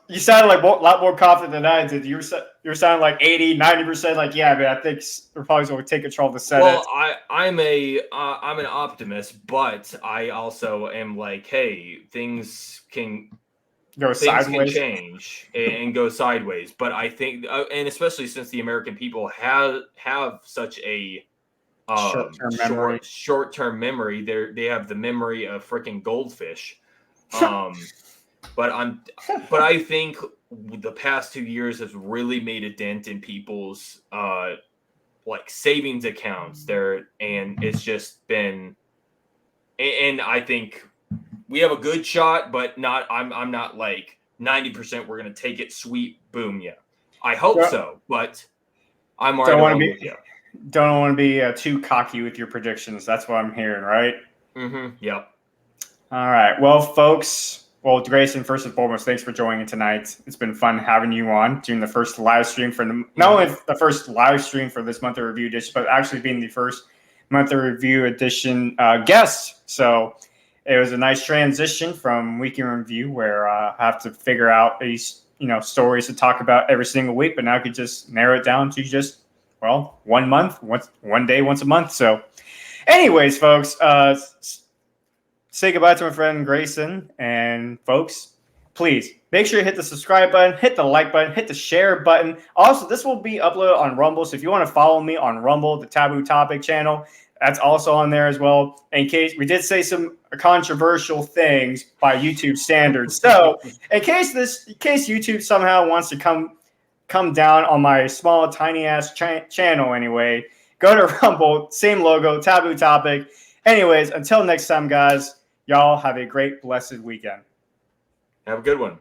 You sounded like a lot more confident than I did. You're sounding like 80-90%. Like, yeah, man, I think Republicans will take control of the Senate. Well, I'm an optimist, but I also am like, hey, things can change and go sideways. But I think, and especially since the American people have such a short-term memory, they have the memory of freaking goldfish. But I think the past 2 years has really made a dent in people's like savings accounts there, and it's just been, and I think we have a good shot, but not. I'm not like 90%. We're gonna take it, sweet, boom, yeah. I hope so, but I'm right along with you. Don't want to be too cocky with your predictions. That's what I'm hearing, right? Mm-hmm. Yep. All right. Well, folks. Well, Grayson, first and foremost, thanks for joining tonight. It's been fun having you on during the first live stream not only the first live stream for this monthly review edition, but actually being the first monthly review edition guest. So it was a nice transition from weekend review where I have to figure out these stories to talk about every single week, but now I could just narrow it down to just 1 month, one day, once a month. So, anyways, folks. Say goodbye to my friend Grayson. And folks, please make sure you hit the subscribe button, hit the like button, hit the share button. Also, this will be uploaded on Rumble. So if you want to follow me on Rumble, the Taboo Topic channel, that's also on there as well. In case we did say some controversial things by YouTube standards. So in case YouTube somehow wants to come down on my small, tiny ass channel anyway, go to Rumble, same logo, Taboo Topic. Anyways, until next time, guys. Y'all have a great, blessed weekend. Have a good one.